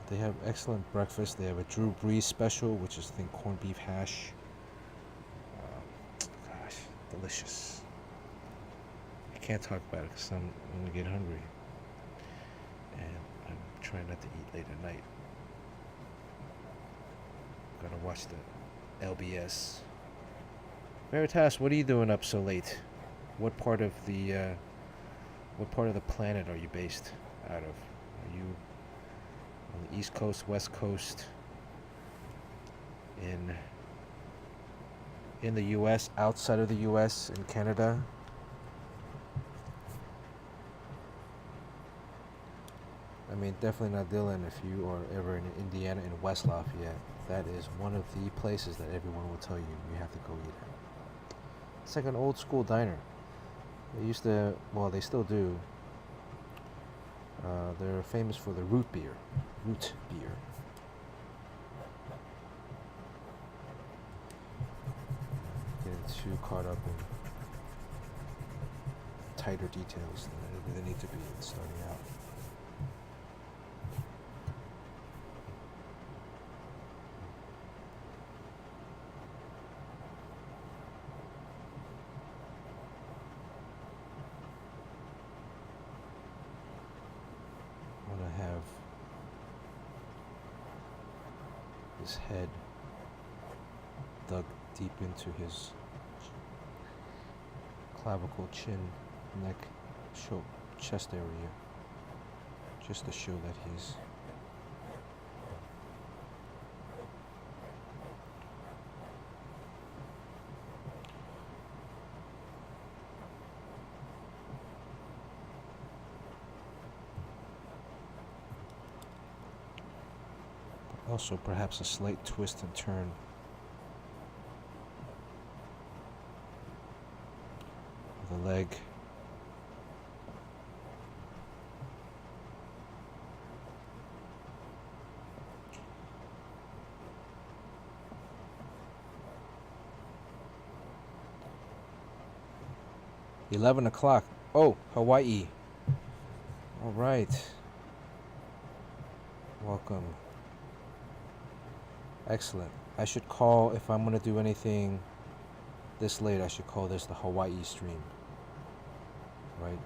They have excellent breakfast. They have a Drew Brees special, which is, I think, corned beef hash. Gosh, delicious. I can't talk about it because I'm going to get hungry. And I'm trying not to eat late at night. I'm going to watch the LBS. Veritas, what are you doing up so late? What part of the planet are you based out of? Are you on the East Coast, West Coast, in the U.S., outside of the U.S., in Canada? I mean, definitely not Dylan if you are ever in Indiana, in West Lafayette. That is one of the places that everyone will tell you have to go eat at. It's like an old school diner. They used to, well, they still do. They're famous for the root beer. Getting too caught up in tighter details than they need to be starting out. have his head dug deep into his clavicle, chin, neck, chest area, just to show that he's also perhaps a slight twist and turn. The leg. $11 Oh, Hawaii. All right. Welcome. Excellent. I should call, if I'm going to do anything this late, I should call this the Hawaii stream. Right?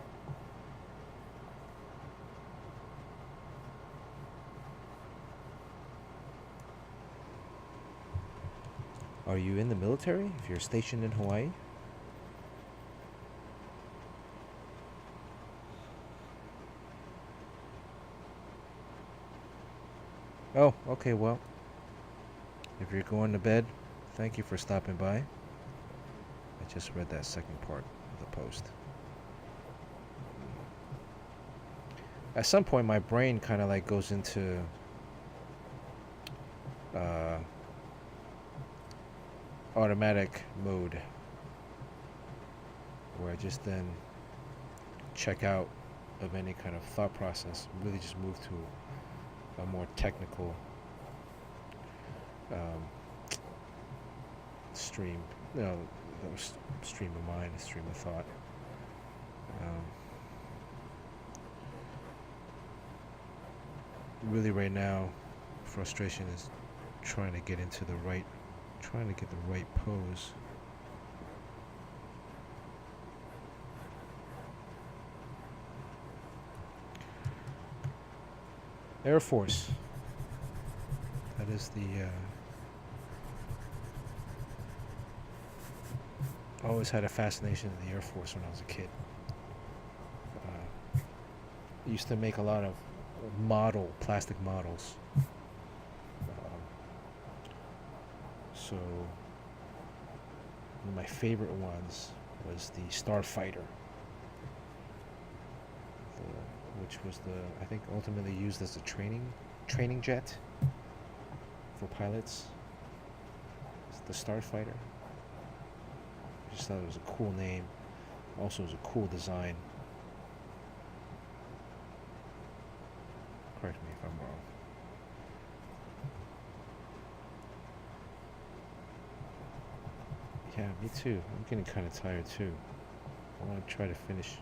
Are you in the military if you're stationed in Hawaii? Oh, okay, well, if you're going to bed, thank you for stopping by. I just read that second part of the post. At some point, my brain kind of like goes into automatic mode, where I just then check out of any kind of thought process, really just move to a more technical stream, stream of mind, a stream of thought. Really right now, frustration is trying to get the right pose. Air Force. That is the always had a fascination with the Air Force when I was a kid. Used to make a lot of plastic models. So one of my favorite ones was the Starfighter, which was I think ultimately used as a training jet for pilots. It's the Starfighter. I just thought it was a cool name. Also, it was a cool design. Correct me if I'm wrong. Yeah, me too. I'm getting kind of tired too. I want to try to finish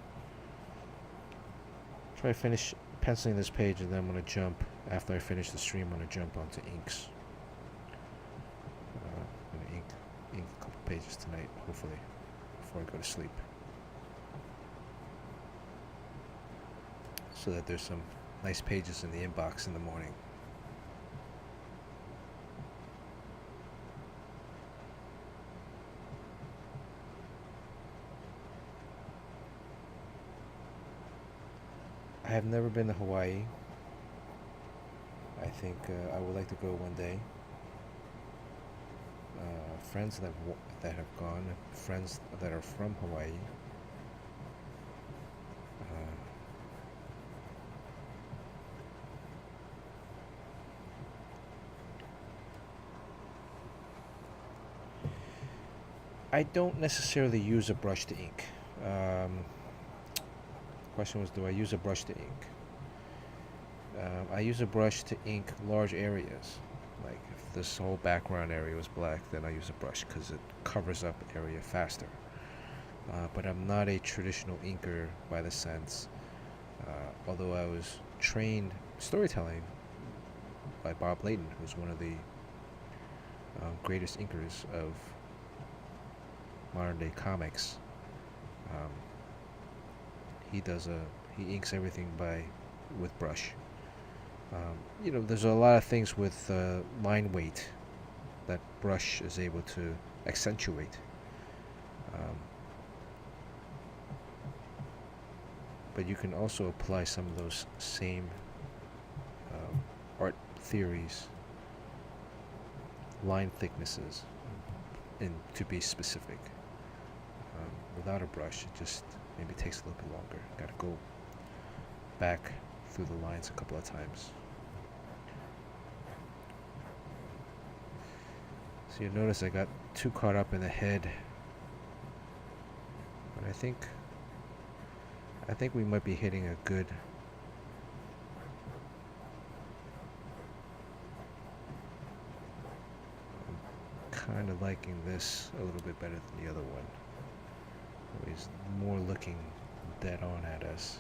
penciling this page, and then I'm going to jump, after I finish the stream, I'm going to jump onto inks. I'm going to ink a couple pages tonight, hopefully, before I go to sleep. So that there's some nice pages in the inbox in the morning. I have never been to Hawaii. I think I would like to go one day. Friends that have gone, friends that are from Hawaii. I don't necessarily use a brush to ink. The question was, do I use a brush to ink? I use a brush to ink large areas. Like if this whole background area was black, then I use a brush because it covers up the area faster. But I'm not a traditional inker by the sense. Although I was trained storytelling by Bob Layton, who's one of the greatest inkers of modern day comics. He inks everything with brush. There's a lot of things with line weight that brush is able to accentuate. Um, but you can also apply some of those same art theories, line thicknesses, and to be specific. Without a brush, it just maybe takes a little bit longer. Got to go back through the lines a couple of times. So you notice I got too caught up in the head, but I think we might be hitting a good kind of liking this a little bit better than the other one. He's more looking dead on at us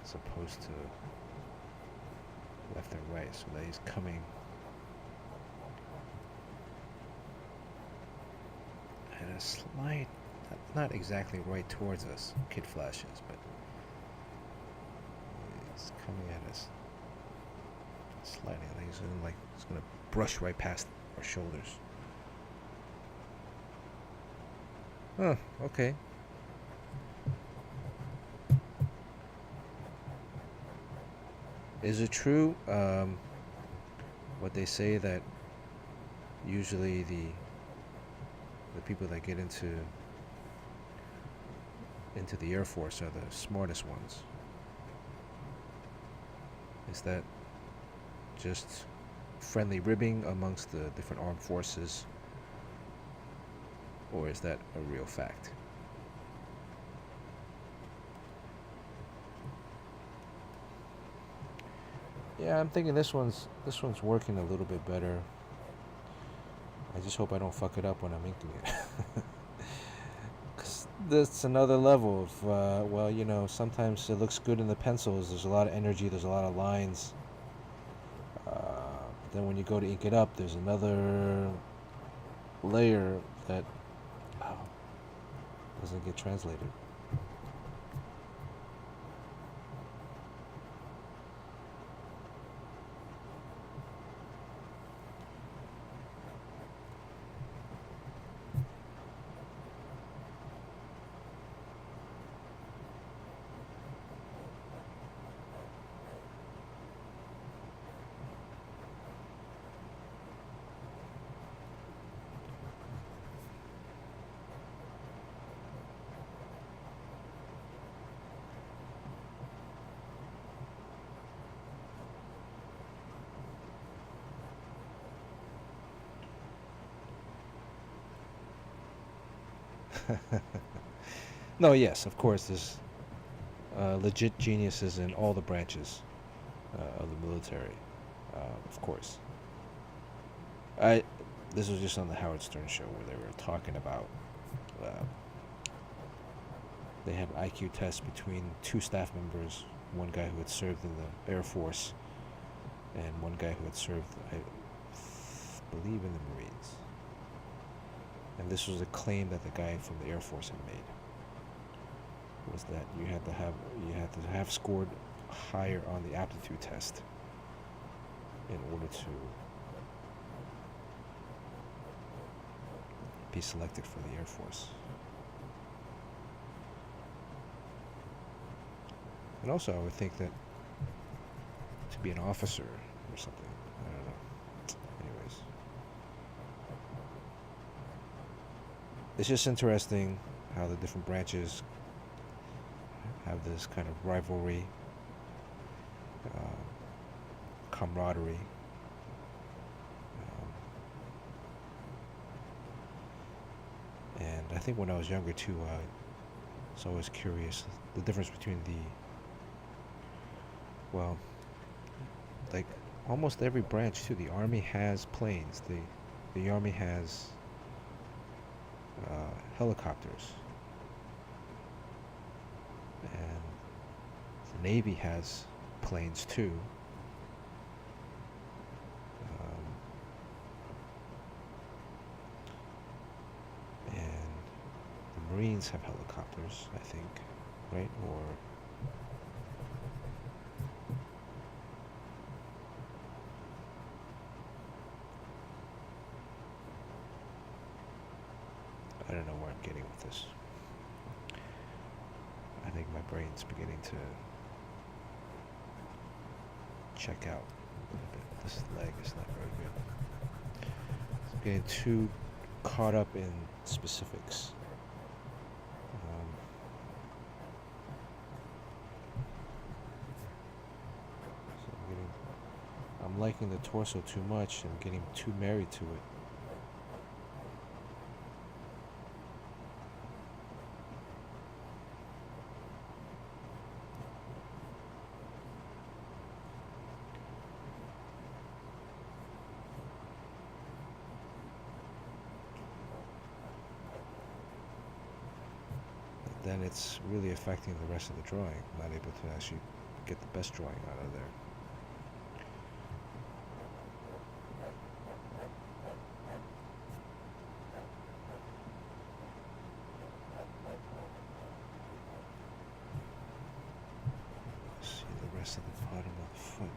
as opposed to left and right, so that he's coming at a slight, not exactly right towards us, kid flashes, but he's coming at us slightly. I think he's gonna brush right past our shoulders. Oh, okay. Is it true, what they say, that usually the people that get into the Air Force are the smartest ones? Is that just friendly ribbing amongst the different armed forces, or is that a real fact? Yeah, I'm thinking this one's working a little bit better. I just hope I don't fuck it up when I'm inking it. Cause that's another level of sometimes it looks good in the pencils. There's a lot of energy. There's a lot of lines. But then when you go to ink it up, there's another layer that doesn't get translated. No, yes, of course, there's legit geniuses in all the branches of the military, of course. This was just on the Howard Stern show where they were talking about uh, they had an IQ test between two staff members, one guy who had served in the Air Force and one guy who had served, I believe, in the Marines. And this was a claim that the guy from the Air Force had made, was that you had to have scored higher on the aptitude test in order to be selected for the Air Force. And also, I would think that to be an officer or something, I don't know. Anyways, it's just interesting how the different branches have this kind of rivalry, camaraderie. And I think when I was younger too, I was always curious the difference between like almost every branch too. The Army has planes. The Army has helicopters. And the Navy has planes too. And the Marines have helicopters, I think, right? Or with this. I think my brain's beginning to check out a little bit. This leg is not very good. I'm getting too caught up in specifics. So I'm liking the torso too much. I'm getting too married to it. Then it's really affecting the rest of the drawing. I'm not able to actually get the best drawing out of there. See the rest of the bottom of the foot.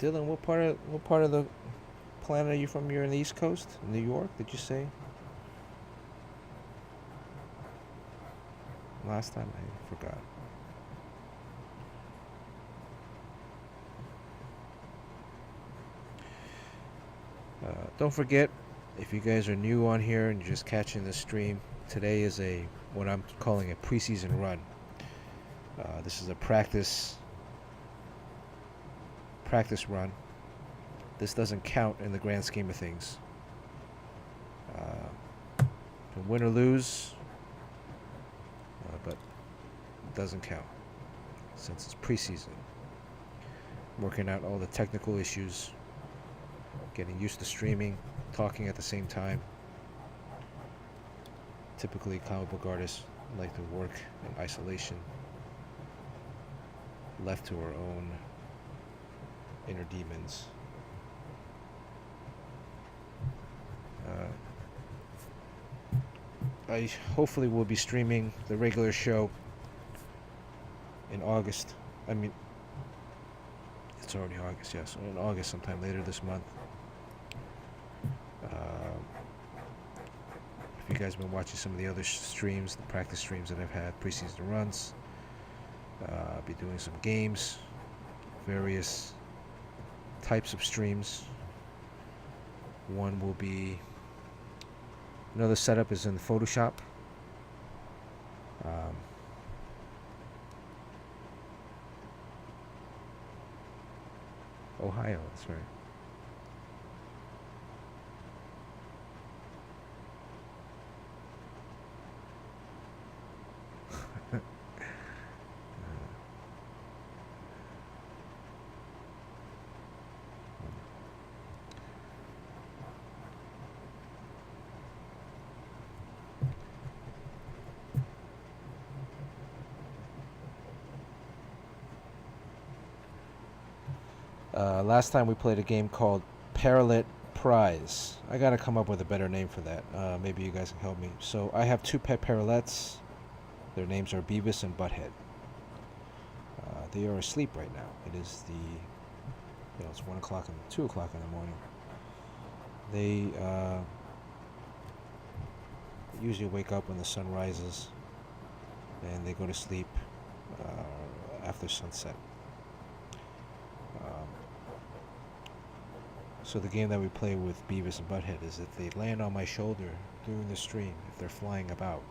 Dylan, what part of the planet are you from? You're in the East Coast, New York. Did you say? Last time I forgot. Don't forget, if you guys are new on here and you're just catching the stream, today is what I'm calling a preseason run. This is a practice run. This doesn't count in the grand scheme of things. Win or lose, but it doesn't count since it's preseason. Working out all the technical issues, getting used to streaming, talking at the same time. Typically, comic book artists like to work in isolation, left to our own inner demons. I hopefully will be streaming the regular show in August. I mean, it's already August, yes. So in August, sometime later this month. If you guys have been watching some of the other streams, the practice streams that I've had, preseason runs, I'll be doing some games, various types of streams. One will be, another setup is in Photoshop. Ohio, that's right. Last time we played a game called Parallel Prize. I gotta come up with a better name for that. Maybe you guys can help me. So I have two pet parallettes. Their names are Beavis and Butthead. They are asleep right now. It is it's 1 o'clock and 2 o'clock in the morning. They usually wake up when the sun rises, and they go to sleep after sunset. So the game that we play with Beavis and Butthead is if they land on my shoulder during the stream, if they're flying about,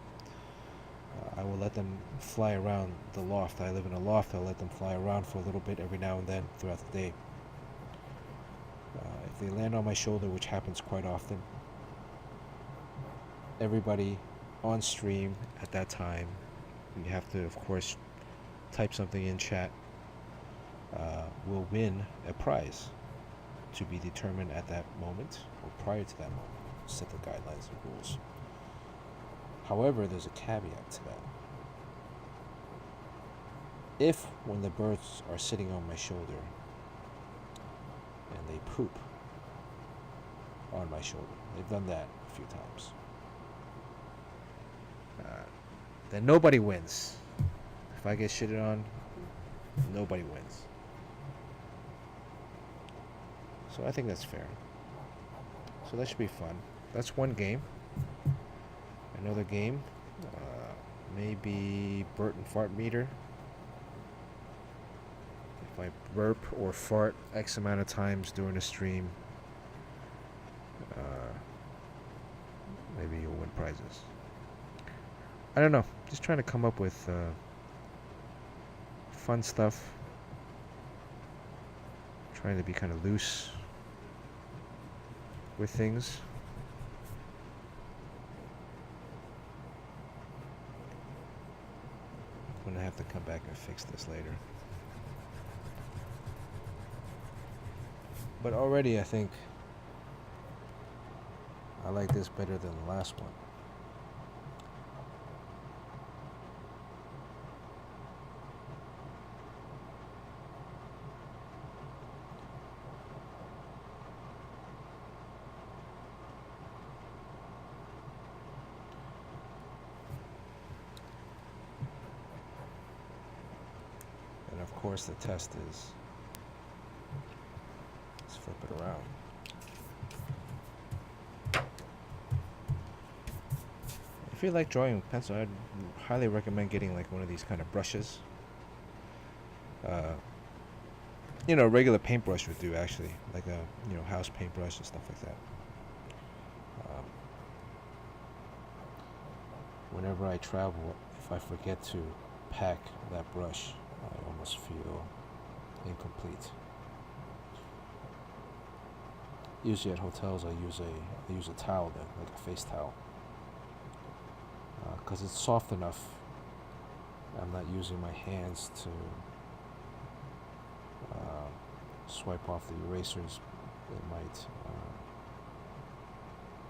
I will let them fly around the loft. I live in a loft. I'll let them fly around for a little bit every now and then throughout the day. If they land on my shoulder, which happens quite often, everybody on stream at that time, you have to, of course, type something in chat, will win a prize to be determined at that moment or prior to that moment. Set the guidelines and rules. However, there's a caveat to that. If, when the birds are sitting on my shoulder and they poop on my shoulder, they've done that a few times. then nobody wins. If I get shitted on, nobody wins. So I think that's fair. So that should be fun. That's one game. Another game, maybe burp and fart meter. If I burp or fart X amount of times during a stream, maybe you'll win prizes. I don't know. Just trying to come up with fun stuff. Trying to be kind of loose with things. I'm gonna have to come back and fix this later. But already I think I like this better than the last one. And of course the test is, let's flip it around. If you like drawing with pencil, I'd highly recommend getting like one of these kind of brushes. You know, a regular paintbrush would do actually, like a house paintbrush and stuff like that. Whenever I travel, if I forget to pack that brush, I almost feel incomplete. Usually at hotels, I use a towel then, like a face towel, because it's soft enough. I'm not using my hands to swipe off the erasers. It might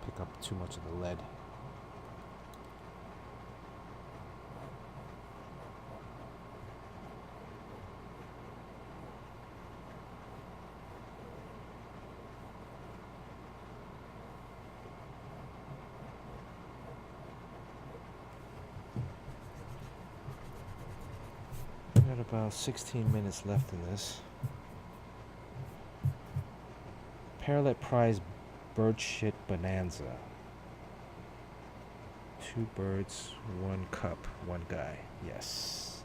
pick up too much of the lead. Got about 16 minutes left in this. Parrot Prize Bird Shit Bonanza. 2 birds, 1 cup, 1 guy. Yes.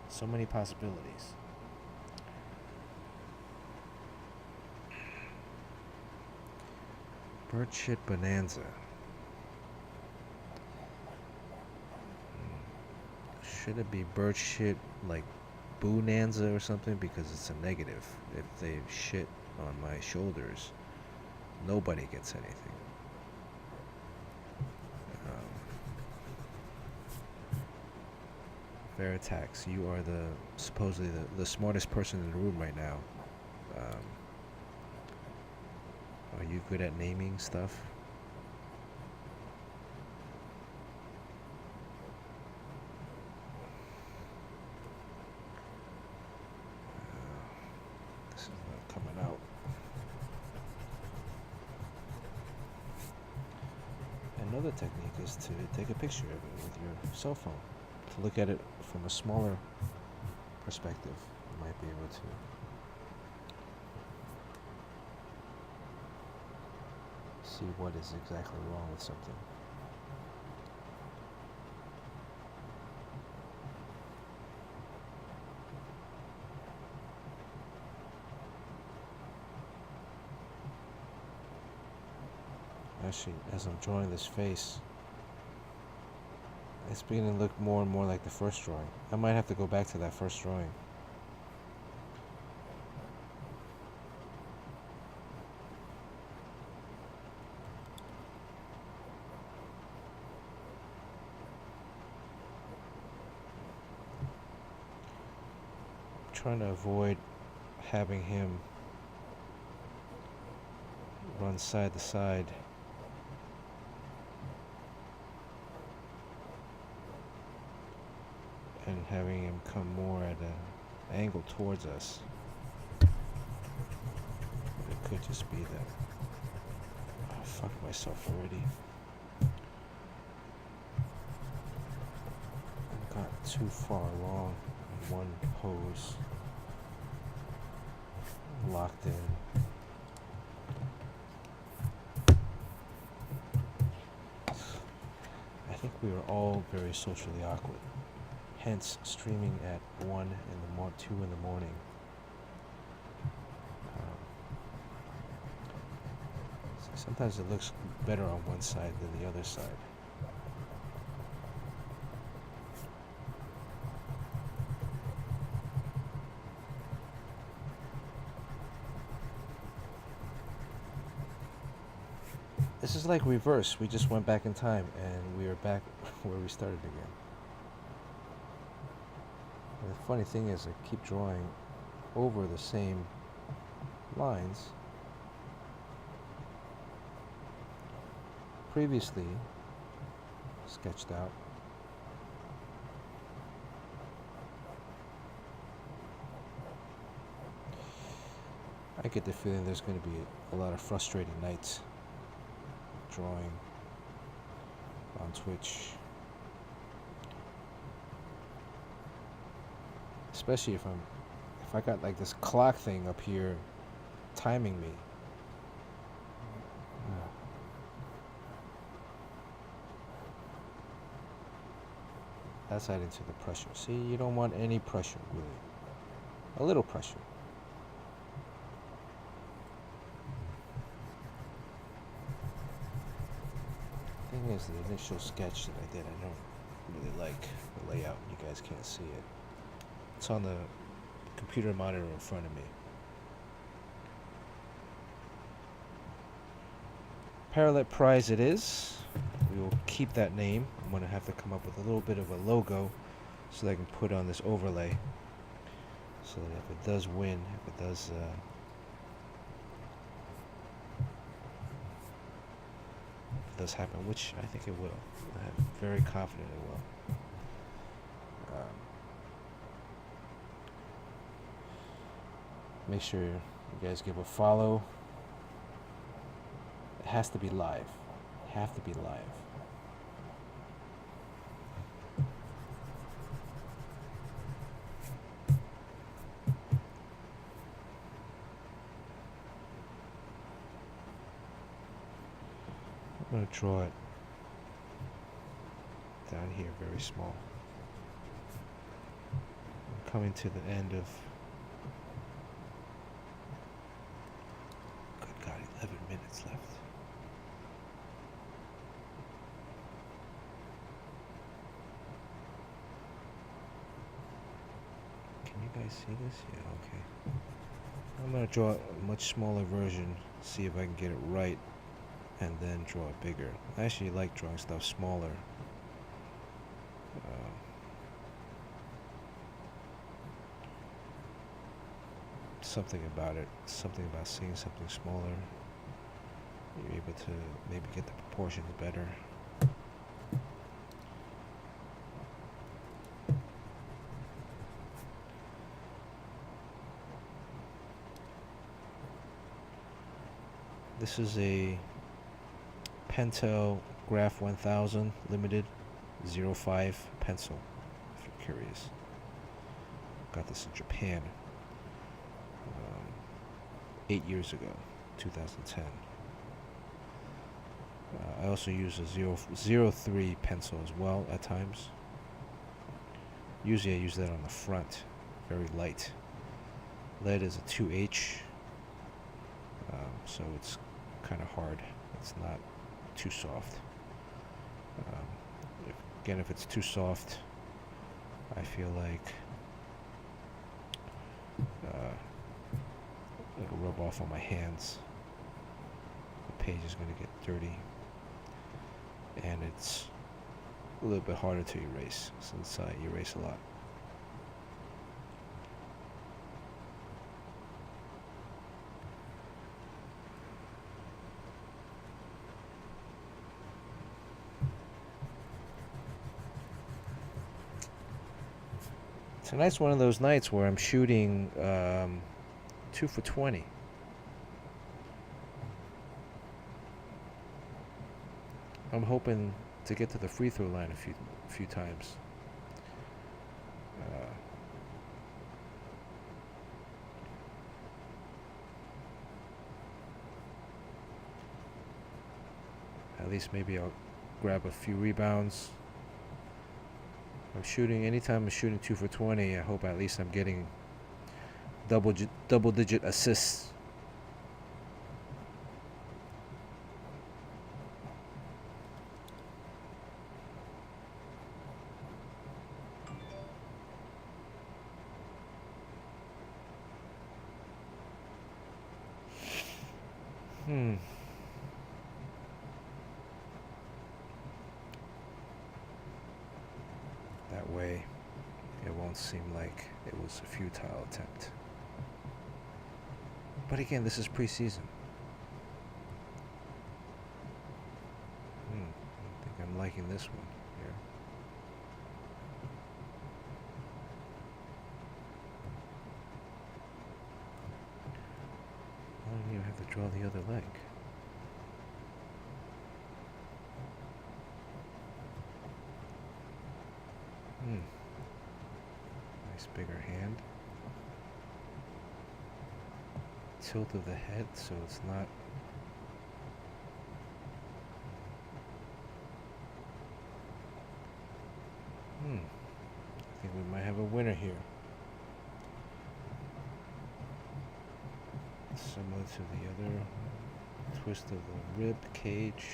So many possibilities. Bird Shit Bonanza. Should it be bird shit like Bonanza or something, because it's a negative. If they shit on my shoulders, nobody gets anything. Veritax, you are supposedly the smartest person in the room right now. Are you good at naming stuff? Another technique is to take a picture of it with your cell phone, to look at it from a smaller perspective. You might be able to see what is exactly wrong with something. Actually, as I'm drawing this face, it's beginning to look more and more like the first drawing. I might have to go back to that first drawing. I'm trying to avoid having him run side to side. And having him come more at an angle towards us. It could just be that I fucked myself already. too far along in one pose, locked in. I think we are all very socially awkward, hence streaming at 2 in the morning. Sometimes it looks better on one side than the other side. This is like reverse. We just went back in time and we are back where we started again. And the funny thing is I keep drawing over the same lines. Previously sketched out. I get the feeling there's going to be a lot of frustrating nights drawing on Twitch, especially if I got like this clock thing up here timing me. That's adding to the pressure. See, you don't want any pressure, really. A little pressure. The thing is, the initial sketch that I did, I don't really like the layout. You guys can't see it. It's on the computer monitor in front of me. Parallel Prize it is. We will keep that name. I'm going to have to come up with a little bit of a logo so that I can put on this overlay, so that if it does win, if it does happen, which I think it will. I'm very confident it will. Make sure you guys give a follow. It has to be live. Have to be live. I'm going to draw it down here very small. I'm coming to the end of, good God, 11 minutes left. Can you guys see this? Yeah, okay. I'm going to draw a much smaller version, see if I can get it right, and then draw it bigger. I actually like drawing stuff smaller. Something about it, something about seeing something smaller. You're able to maybe get the proportions better. This is a Pentel Graph 1000 Limited 05 pencil, if you're curious. Got this in Japan 8 years ago, 2010. I also use a 03 pencil as well at times. Usually I use that on the front, very light. Lead is a 2H, so it's kind of hard. It's not too soft. If it's too soft, I feel like it'll rub off on my hands. The page is going to get dirty, and it's a little bit harder to erase since I erase a lot. Tonight's one of those nights where I'm shooting 2 for 20. I'm hoping to get to the free throw line a few times. At least maybe I'll grab a few rebounds. Anytime I'm shooting 2 for 20, I hope at least I'm getting double digit assists. That way, it won't seem like it was a futile attempt. But again, this is preseason. I think I'm liking this one here. I don't even have to draw the other leg. Nice bigger hand. Tilt of the head so it's not I think we might have a winner here. Similar to the other twist of the rib cage.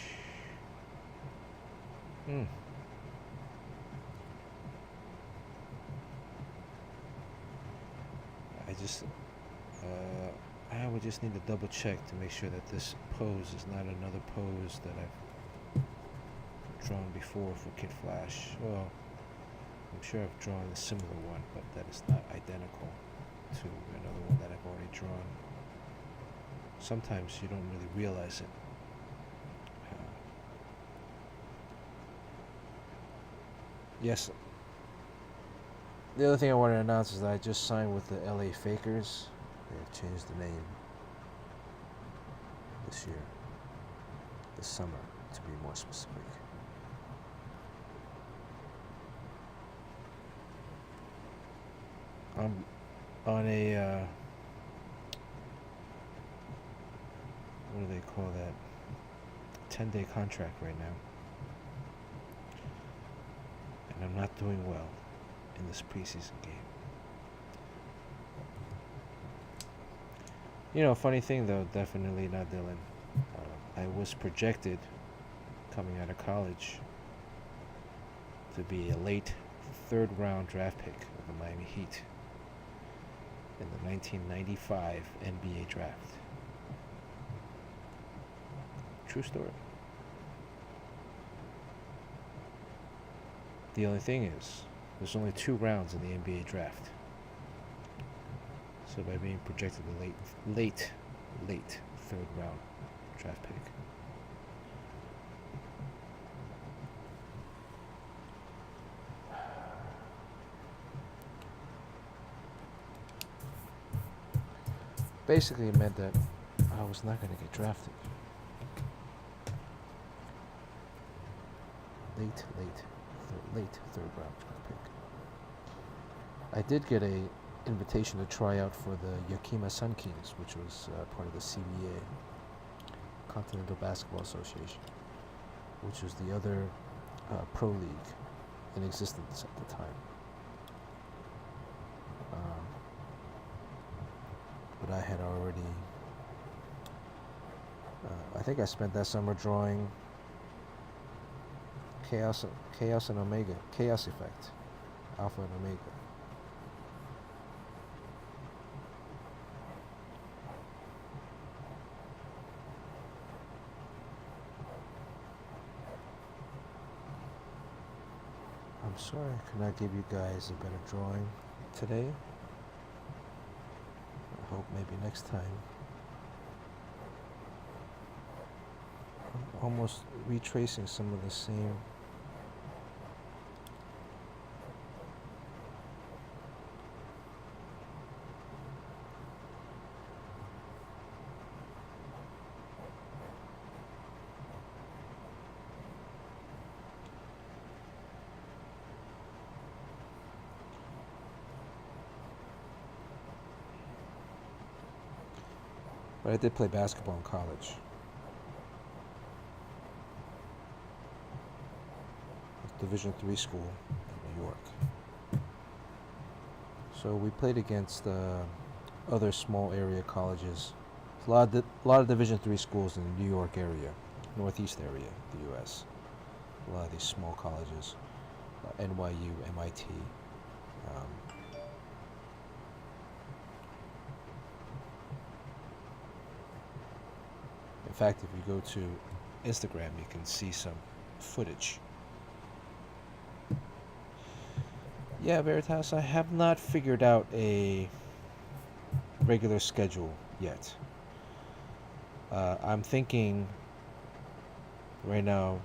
I would just need to double check to make sure that this pose is not another pose that I've drawn before for Kid Flash. Well, I'm sure I've drawn a similar one, but that is not identical to another one that I've already drawn. Sometimes you don't really realize it. Yes. The other thing I want to announce is that I just signed with the LA Fakers. They have changed the name this year, this summer, to be more specific. I'm on a what do they call that? 10-day contract right now, and I'm not doing well in this preseason game. You know, funny thing though, definitely not Dylan. I was projected coming out of college to be a late third round draft pick of the Miami Heat in the 1995 NBA draft. True story. The only thing is, there's only 2 rounds in the NBA draft. So by being projected a late third round draft pick. Basically it meant that I was not going to get drafted. Late third round draft pick. I did get a invitation to try out for the Yakima Sun Kings, which was part of the CBA, Continental Basketball Association, which was the other pro league in existence at the time. But I had already, I think I spent that summer drawing Chaos and Omega, Chaos Effect, Alpha and Omega. I'm sorry I could not give you guys a better drawing today. I hope maybe next time. I'm almost retracing some of the same But I did play basketball in college. Division III school in New York. So we played against other small area colleges. A lot of Division III schools in the New York area, Northeast area, the U.S. A lot of these small colleges, NYU, MIT. Um, in fact, if you go to Instagram, you can see some footage. Yeah, Veritas, I have not figured out a regular schedule yet. I'm thinking right now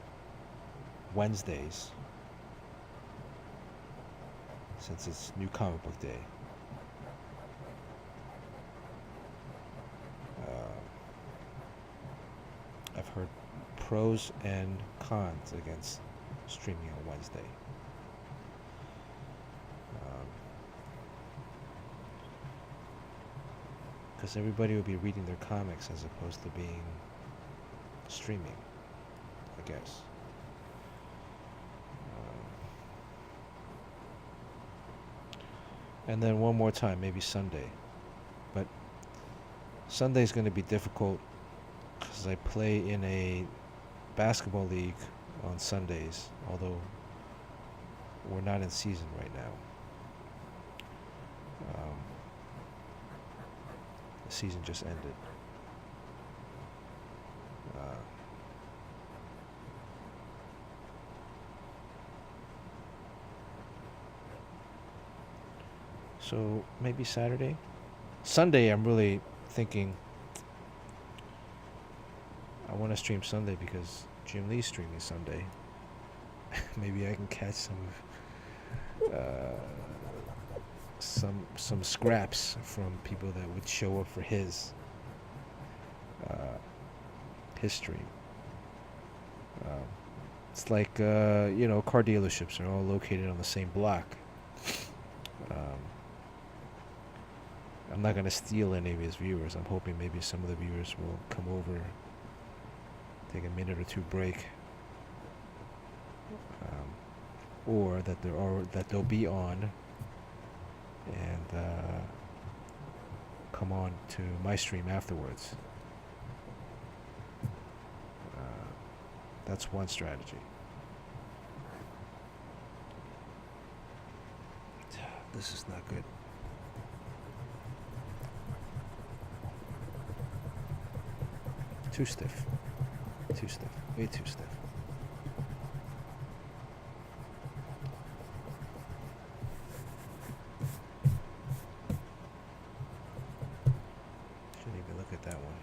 Wednesdays, since it's New Comic Book Day. I've heard pros and cons against streaming on Wednesday. Because everybody will be reading their comics as opposed to being streaming, I guess. And then one more time, maybe Sunday. But Sunday's going to be difficult because I play in a basketball league on Sundays, although we're not in season right now. The season just ended. So maybe Saturday? Sunday, I'm really thinking I want to stream Sunday because Jim Lee's streaming Sunday. Maybe I can catch some scraps from people that would show up for his stream. It's like car dealerships are all located on the same block. I'm not gonna steal any of his viewers. I'm hoping maybe some of the viewers will come over, take a minute or two break, or that they'll be on and come on to my stream afterwards. That's one strategy. This is not good. Too stiff. Too stiff. Way too stiff. Shouldn't even look at that one.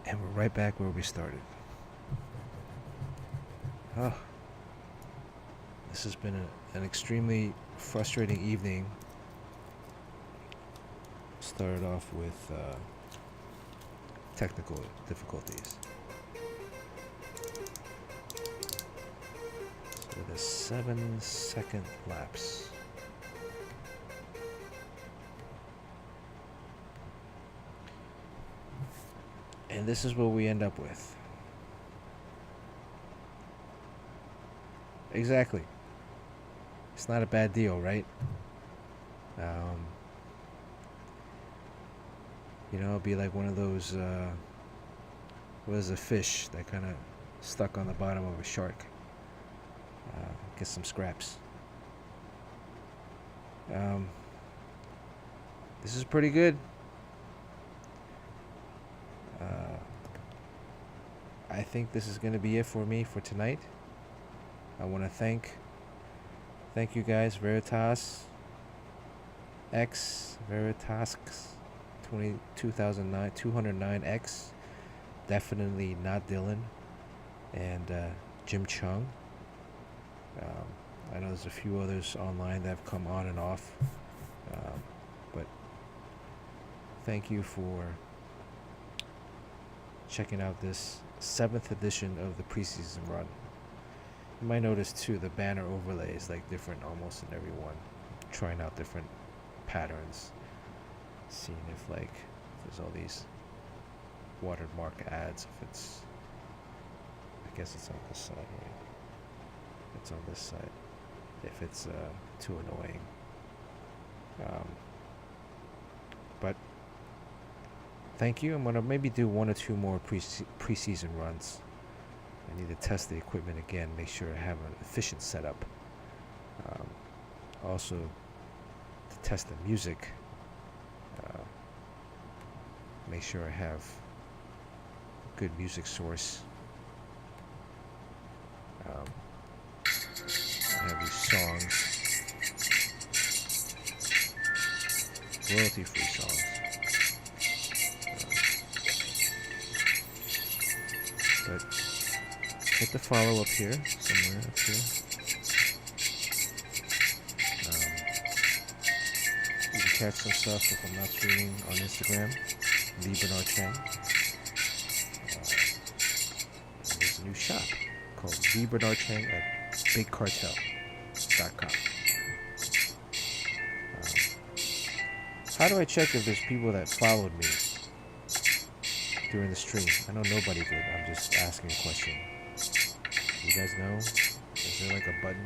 And we're right back where we started. Oh. This has been an extremely frustrating evening. Started off with technical difficulties. So the 7-second lapse. And this is what we end up with. Exactly. It's not a bad deal, right? It'd be like one of those, what is a fish that kind of stuck on the bottom of a shark. Get some scraps. This is pretty good. I think this is going to be it for me for tonight. I want to thank you guys, Veritas X, Veritas 2009 209X, definitely not Dylan, and Jim Chung. I know there's a few others online that have come on and off, but thank you for checking out this 7th edition of the Preseason Run. You might notice too the banner overlay is like different almost in every one. Trying out different patterns, seeing if like there's all these watermark ads. If it's, I guess it's on this side, right? It's on this side. If it's too annoying, but thank you. I'm gonna maybe do 1 or 2 more preseason runs. I need to test the equipment again, make sure I have an efficient setup. Also, to test the music, make sure I have a good music source. I have these songs, royalty-free songs. But hit the follow up here, somewhere up here. You can catch some stuff if I'm not streaming on Instagram, Bernard Chang. There's a new shop called Bernard Chang at BigCartel.com. How do I check if there's people that followed me during the stream? I know nobody did. I'm just asking a question. You guys know? Is there like a button?